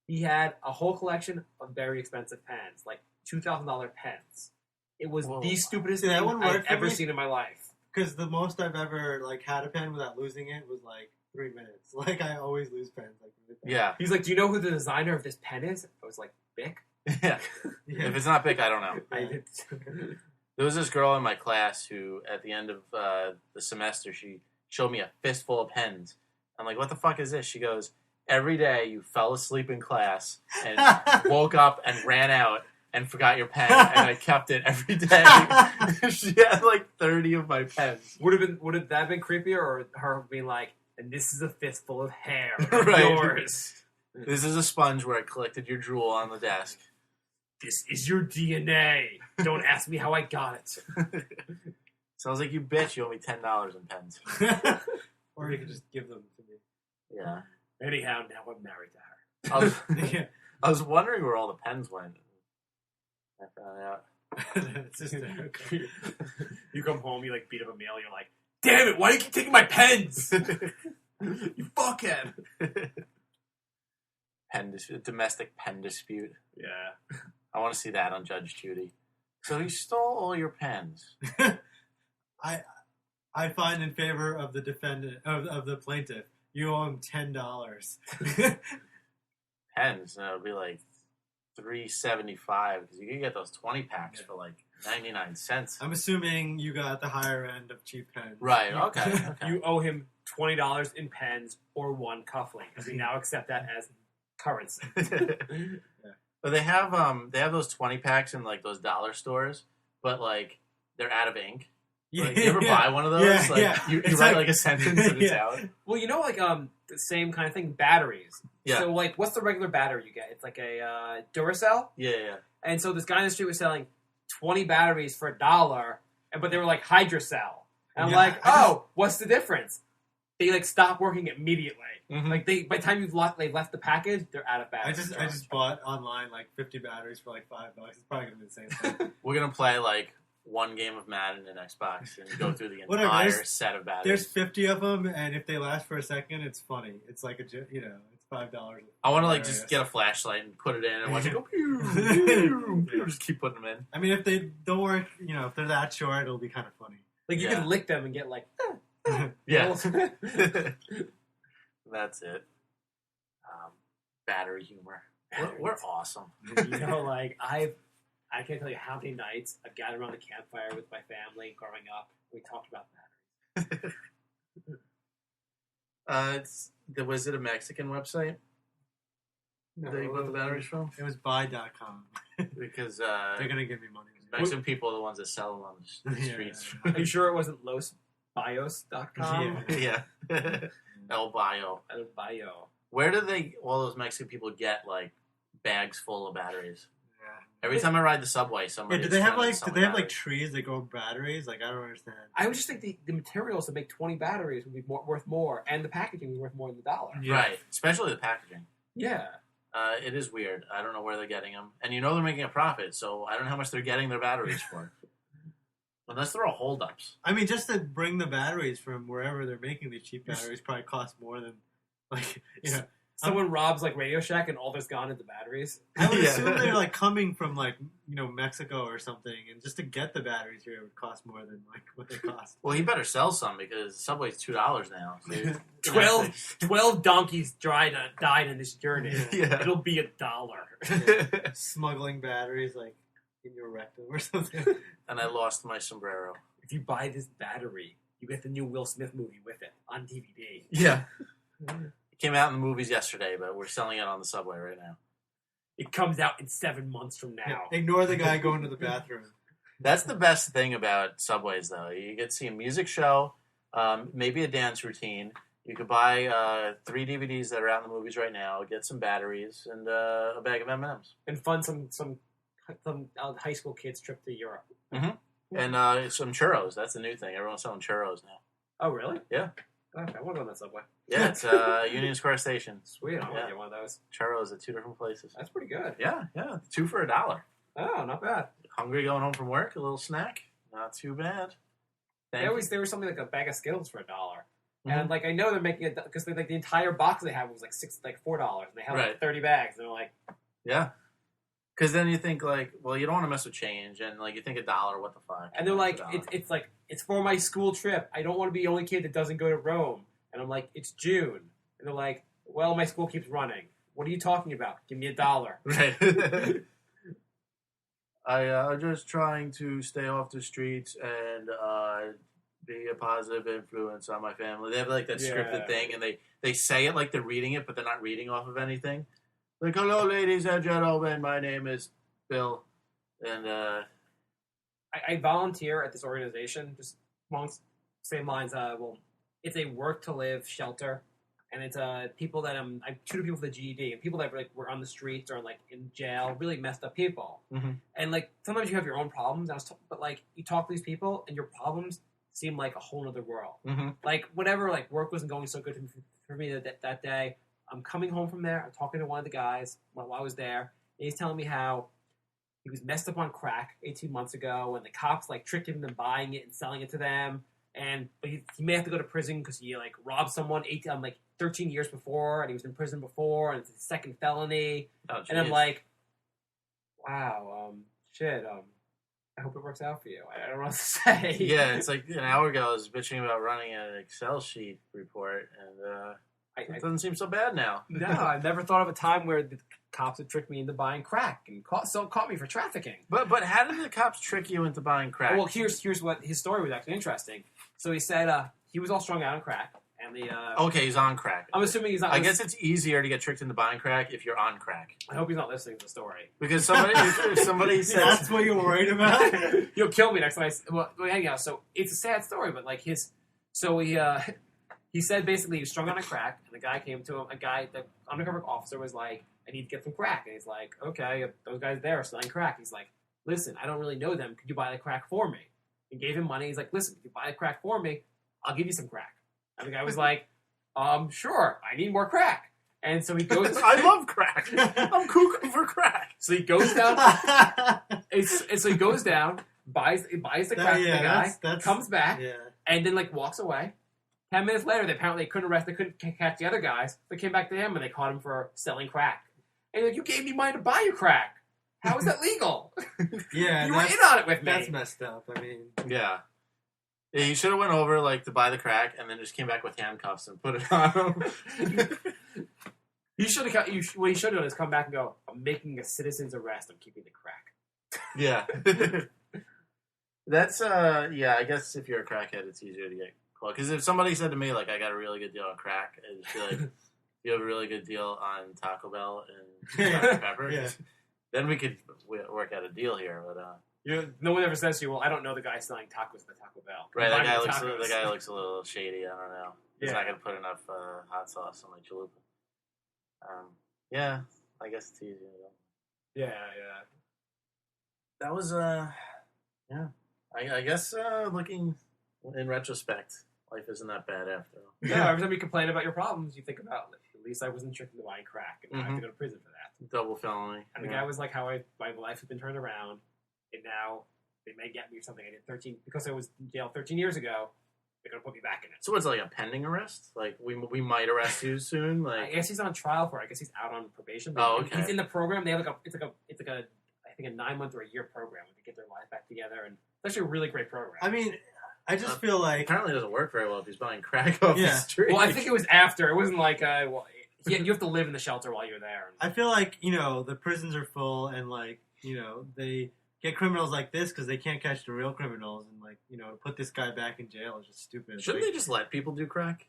He had a whole collection of very expensive pens, like $2,000 pens. It was the stupidest thing I've ever seen in my life. Because the most I've ever had a pen without losing it was 3 minutes. I always lose pens. Yeah. He's like, "Do you know who the designer of this pen is?" I was like, "Bic." Yeah. If it's not Bic, I don't know. There was this girl in my class who, at the end of the semester, she showed me a fistful of pens. I'm like, what the fuck is this? She goes, every day you fell asleep in class and woke up and ran out and forgot your pen, and I kept it every day. She had 30 of my pens. Would have that been creepier, or her being like, and this is a fistful of hair of right. yours. This is a sponge where I collected your drool on the desk. This is your DNA. Don't ask me how I got it. Sounds like you bitch. You owe me $10 in pens. Or you could just give them to me. Yeah. Anyhow, now I'm married to her. I was wondering where all the pens went. I found out. It's just you come home, you beat up a mail, you're like, damn it, why do you keep taking my pens? You fuckhead. Domestic pen dispute. Yeah. I want to see that on Judge Judy. So he stole all your pens. I find in favor of the defendant of the plaintiff. You owe him $10. Pens, that would be $3.75 because you can get those 20 packs for 99 cents. I'm assuming you got the higher end of cheap pens. Right. Okay. You owe him $20 in pens or one cufflink because we now accept that as currency. But they have those 20 packs in those dollar stores, but they're out of ink. You ever buy one of those? You write a sentence and it's out. Well, the same kind of thing. Batteries. Yeah. So what's the regular battery you get? It's a Duracell. Yeah. And so this guy in the street was selling 20 batteries for $1, but they were Hydrocell. And I'm like, oh, what's the difference? They stop working immediately. Mm-hmm. By the time they left the package, they're out of batteries. I just bought online 50 batteries for $5. It's probably gonna be the same thing. We're gonna play one game of Madden in Xbox and go through the entire set of batteries. There's 50 of them, and if they last for a second, it's funny. It's it's $5. I want to just get a flashlight and put it in and watch it go. Pew, pew. Just keep putting them in. I mean, if they don't work, if they're that short, it'll be kind of funny. You can lick them and get yeah. That's it. Battery humor. We're awesome. I can't tell you how many nights I've gathered around the campfire with my family growing up. We talked about batteries. Was it a Mexican website? No, that you bought the batteries from? It was buy.com. Because they're gonna give me money. Mexican people are the ones that sell them on the streets. Are you sure it wasn't losbios.com? Yeah. El Bio. El Bio. Where do all those Mexican people get bags full of batteries? Every time I ride the subway, somebody. Do they have trees that grow batteries? I don't understand. I would just think the materials to make 20 batteries would be worth more, and the packaging would be worth more than $1. Yeah. Right, especially the packaging. Yeah. It is weird. I don't know where they're getting them, and they're making a profit, so I don't know how much they're getting their batteries for. Unless they're all holdups. I mean, just to bring the batteries from wherever they're making these cheap batteries probably costs more than someone robs like Radio Shack and all there's gone is the batteries. I would Yeah. assume they're like coming from like Mexico or something, and just to get the batteries here would cost more than like what they cost. Well, he better sell some because Subway's $2 now. So 12 donkeys died in this journey. Yeah. It'll be $1. Smuggling batteries like in your rectum or something. And I lost my sombrero. If you buy this battery, you get the new Will Smith movie with it on DVD. Yeah. It came out in the movies yesterday, but we're selling it on the Subway right now. It comes out in 7 months from now. Yeah, ignore the guy going to the bathroom. That's the best thing about Subways, though. You get to see a music show, maybe a dance routine. You could buy 3 DVDs that are out in the movies right now, get some batteries, and a bag of M&Ms. And fund some high school kids' trip to Europe. Mm-hmm. And some churros. That's a new thing. Everyone's selling churros now. Oh, really? Yeah. Okay, I want to go on that Subway. Yeah, it's Union Square Station. Sweet, I want Yeah. to get one of those. Churros at 2 different places. That's pretty good. Yeah. 2 for $1. Oh, not bad. Hungry going home from work, a little snack. Not too bad. There was something like a bag of Skittles for $1. Mm-hmm. And like I know they're making it because like the entire box they have was like $4, and they have like 30 bags, and they're like, yeah. Because then you think like, well, you don't want to mess with change, and like you think $1, what the fuck? and they're like, $1. it's like it's for my school trip. I don't want to be the only kid that doesn't go to Rome. And I'm like, it's June, and they're like, well, my school keeps running. What are you talking about? Give me $1. Right. I'm just trying to stay off the streets and be a positive influence on my family. They have like that scripted thing, and they say it like they're reading it, but they're not reading off of anything. Like, hello, ladies and gentlemen, my name is Bill, and I volunteer at this organization, just along the same lines. It's a work to live shelter, and it's people that I tutor people for the GED, and people that like were on the streets or like in jail, really messed up people. Mhm. And like sometimes you have your own problems, but like you talk to these people, and your problems seem like a whole other world. Mhm. Like whatever, like work wasn't going so good for me that day. I'm coming home from there. I'm talking to one of the guys while I was there, and he's telling me how he was messed up on crack 18 months ago, and the cops like tricked him into buying it and selling it to them. But he may have to go to prison because he like robbed someone 13 years before, and he was in prison before, and it's his second felony. oh, And I'm geez. like, wow, shit. I hope it works out for you. I don't know what to say. yeah, it's like an hour ago I was bitching about running an Excel sheet report, and it doesn't seem so bad now. No, I've never thought of a time where the cops had tricked me into buying crack and caught me for trafficking. But how did the cops trick you into buying crack? Well, here's what his story was actually interesting. So he said he was all strung out on crack, and okay, he's on crack. I'm assuming he's not. I guess it's easier to get tricked into buying crack if you're on crack. I hope he's not listening to the story. Because if somebody says... That's what you're worried about? You'll kill me next time. Well, anyhow, so it's a sad story, but like he said basically he was strung on a crack, and the guy came to him. The undercover officer was like, "I need to get some crack," and he's like, "Okay, those guys there are selling crack." He's like, "Listen, I don't really know them. Could you buy the crack for me?" He gave him money. He's like, "Listen, if you buy the crack for me, I'll give you some crack." And the guy was like, "Sure, I need more crack." And so he goes. I love crack. I'm cuckoo for crack. So he goes down. So he goes down, buys the crack for the guy, comes back, and then like walks away. 10 minutes later, they couldn't catch the other guys. They came back to him and they caught him for selling crack. And he's like, "You gave me money to buy your crack. How is that legal?" Yeah, you were in on it with me. That's messed up. I mean, Yeah. He should have went over like to buy the crack and then just came back with handcuffs and put it on him. You should have. What you should have done is come back and go, "I'm making a citizen's arrest. I'm keeping the crack." Yeah. That's yeah. I guess if you're a crackhead, it's easier to get caught. Because if somebody said to me like, "I got a really good deal on crack," I'd just be like, "You have a really good deal on Taco Bell and Dr. Pepper." Yeah. Then we could work out a deal here. But no one ever says to you, "Well, I don't know the guy selling tacos at the Taco Bell." right, Buy that me guy tacos. looks a little shady. I don't know. He's not gonna put enough hot sauce on my chalupa. Yeah, I guess it's easier. Yeah. That was yeah. I guess looking in retrospect, life isn't that bad after all. Yeah. Every time you complain about your problems, you think about like, at least I wasn't tricked into buying crack, and I have to go to prison for that. Double felony. And the guy was like, "How my life has been turned around, and now they may get me or something. I did 13 because I was in jail 13 years ago. they're gonna put me back in it. So what's like a pending arrest? Like we might arrest you soon. I Like guess he's on trial for it. I guess he's out on probation. Oh, okay. He's in the program. They have it's like a I think a 9-month or a year program to get their life back together, and it's actually a really great program. I mean, I just feel like apparently it doesn't work very well if he's buying crack off the street. Well, I think it was after. It wasn't like you have to live in the shelter while you're there. I feel like the prisons are full, and like they get criminals like this because they can't catch the real criminals, and like put this guy back in jail is just stupid. Shouldn't they just let people do crack?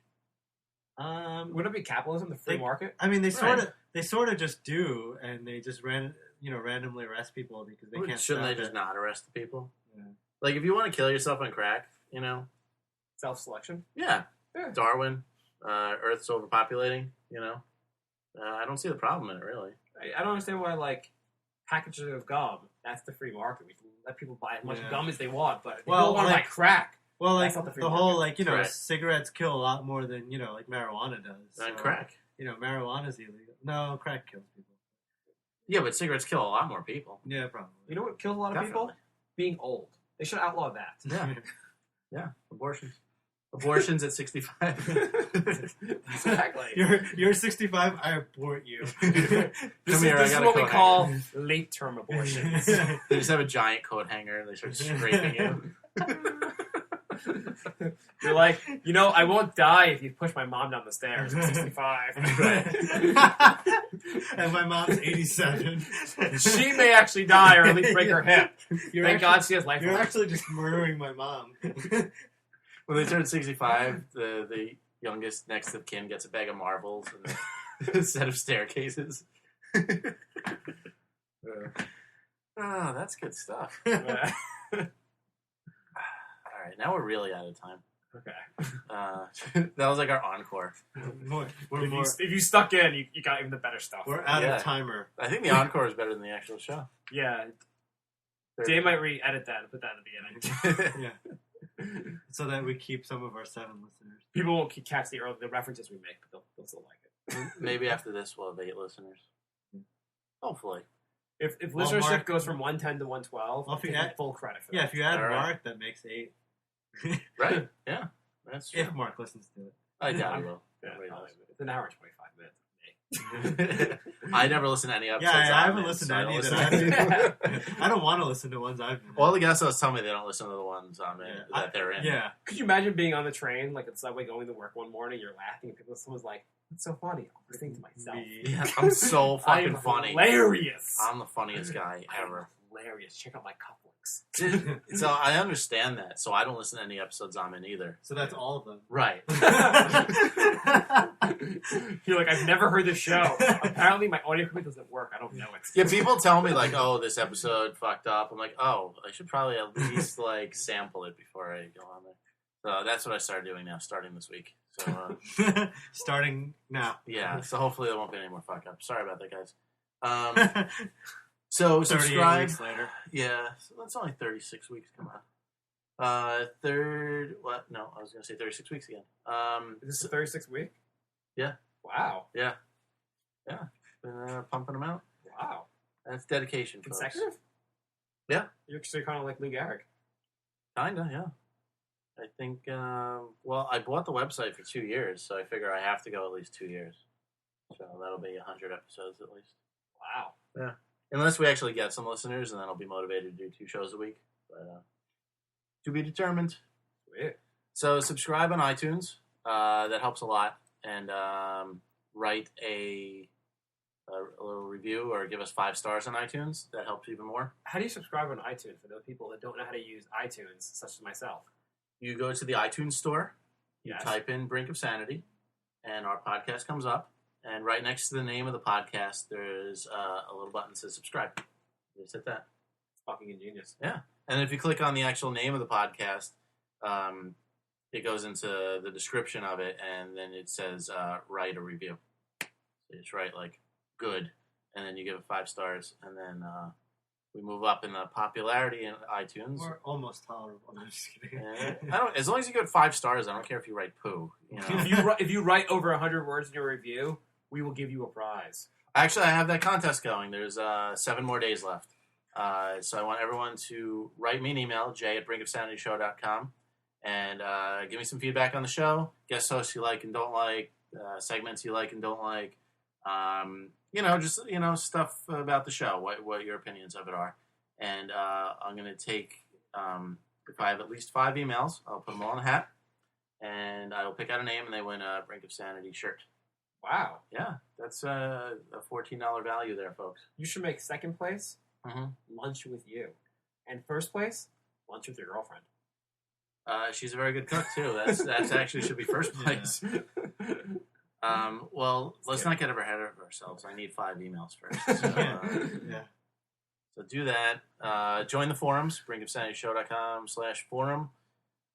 Wouldn't it be capitalism, the free market? I mean, they sort of just do, and they just randomly arrest people because they can't. Shouldn't they just not arrest the people? Yeah. Like if you want to kill yourself on crack, self-selection. Yeah. Darwin, Earth's overpopulating. I don't see the problem in it really. I don't understand why packages of gum. That's the free market. We can let people buy as much gum as they want, but if people want to buy crack. Well, that's not the whole market. cigarettes kill a lot more than marijuana does. Than crack. Marijuana's illegal. No, crack kills people. Yeah, but cigarettes kill a lot more people. Yeah, probably. You know what kills a lot of people? Being old. They should outlaw that. Yeah. Yeah. Abortions at 65. Exactly. You're 65. I abort you. This is what we call late-term abortions. They just have a giant coat hanger and they start scraping you. You're like, I won't die if you push my mom down the stairs at 65. And my mom's 87. She may actually die or at least break her hip. Thank God she has life. You're actually just murdering my mom. When they turn 65, the youngest next of kin gets a bag of marbles and a set of staircases. Oh, that's good stuff. All right, now we're really out of time. Okay. That was like our encore. If you stuck in, you got even the better stuff. We're out of timer. I think the encore is better than the actual show. Yeah. Dave might re-edit that and put that in the beginning. Yeah. So that we keep some of our 7 listeners. People won't catch the references we make, but they'll still like it. Maybe after this we'll have 8 listeners. Hopefully. If listenership Mark, goes from 110 to 112, I'll take full credit for that. Yeah, if you add All right. Mark, that makes 8. Right? Yeah. That's true. If Mark listens to it. I doubt he will. Yeah, it's an hour and 25 minutes. I never listen to any episodes. Yeah, I haven't listened to any that I've I don't want to listen to ones I've been in. All the guest hosts tell me they don't listen to the ones that they're in. Yeah. Could you imagine being on the train, like at the subway going to work one morning, you're laughing, and someone's like, "It's so funny." I'm thinking to myself, Yeah, I'm so fucking funny. Hilarious. I'm the funniest guy ever. Hilarious. Check out my cufflinks. So I understand that. So I don't listen to any episodes I'm in either. So that's all of them. Right. You're like, I've never heard this show. Apparently my audio equipment doesn't work. I don't know it. Yeah, people tell me like, "Oh, this episode fucked up." I'm like, "Oh, I should probably at least sample it before I go on there." So that's what I started doing now, starting this week. So starting now. Yeah. So hopefully there won't be any more fuck ups. Sorry about that, guys. So subscribe. Weeks later. Yeah, so that's only 36 weeks. Come on. What? No, I was going to say 36 weeks again. Is this the 36th week? Yeah. Wow. Yeah. Been pumping them out. Wow. That's dedication. Consecutive? Folks. Yeah. You're actually kind of like Lou Gehrig. Kinda, yeah. I think, I bought the website for 2 years, so I figure I have to go at least 2 years. So that'll be 100 episodes at least. Wow. Yeah. Unless we actually get some listeners, and then I'll be motivated to do 2 shows a week. But to be determined. Sweet. So subscribe on iTunes. That helps a lot. And write a little review or give us 5 stars on iTunes. That helps even more. How do you subscribe on iTunes for those people that don't know how to use iTunes, such as myself? You go to the iTunes store. You Yes. type in Brink of Sanity, and our podcast comes up. And right next to the name of the podcast, there's a little button that says subscribe. You just hit that. It's fucking ingenious. Yeah. And if you click on the actual name of the podcast, it goes into the description of it, and then it says write a review. So you just write, good, and then you give it 5 stars, and then we move up in the popularity in iTunes. We're almost tolerable. I'm just kidding. As long as you get 5 stars, I don't care if you write poo. If you write over 100 words in your review, we will give you a prize. Actually, I have that contest going. There's 7 more days left. So I want everyone to write me an email, jay@brinkofsanityshow.com, and give me some feedback on the show. Guest hosts you like and don't like, segments you like and don't like. Just stuff about the show, what your opinions of it are. And I'm going to take, if I have at least 5 emails, I'll put them all in a hat, and I will pick out a name, and they win a Brink of Sanity shirt. Wow. Yeah, that's a $14 value there, folks. You should make second place lunch with you, and first place lunch with your girlfriend. She's a very good cook too. That's actually should be first place. Well, let's not get ahead of ourselves. I need 5 emails first. So, so do that. Join the forums, brinkofsanityshow.com/forum.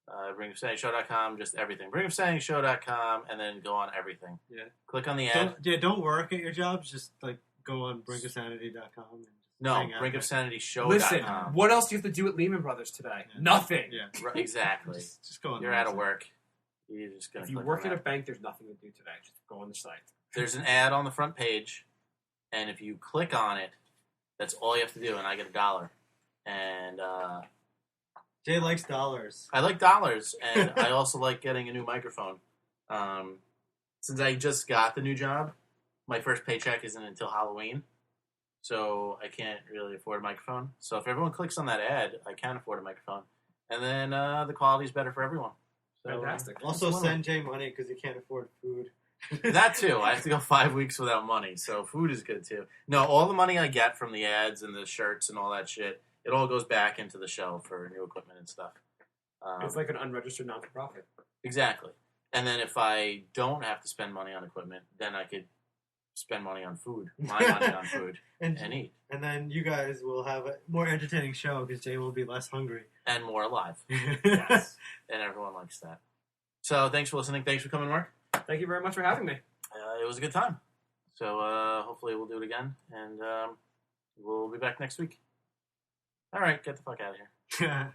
brinkofsanityshow.com, just everything. brinkofsanityshow.com, and then go on everything. Yeah. Click on the ad. Don't work at your jobs. Just like go on brinkofsanity.com and just No, brinkofsanityshow.com. Listen, what else do you have to do at Lehman Brothers today? Yeah. Nothing. Yeah. Right, exactly. Just go on. You're out of work. You're just gonna. If you click work on at a that. bank, there's nothing to do today. Just go on the site. There's an ad on the front page, and if you click on it, that's all you have to do, and I get $1. And Jay likes dollars. I like dollars, and I also like getting a new microphone. Since I just got the new job, my first paycheck isn't until Halloween, so I can't really afford a microphone. So if everyone clicks on that ad, I can afford a microphone, and then the quality's better for everyone. So, Fantastic. Also, send Jay money because he can't afford food. That too. I have to go 5 weeks without money, so food is good too. No, all the money I get from the ads and the shirts and all that shit, it all goes back into the show for new equipment and stuff. It's like an unregistered non-for-profit. Exactly. And then if I don't have to spend money on equipment, then I could spend money on food, my money on food, and eat. And then you guys will have a more entertaining show because Jay will be less hungry. And more alive. Yes. And everyone likes that. So thanks for listening. Thanks for coming, Mark. Thank you very much for having me. It was a good time. So hopefully we'll do it again. And we'll be back next week. All right, get the fuck out of here.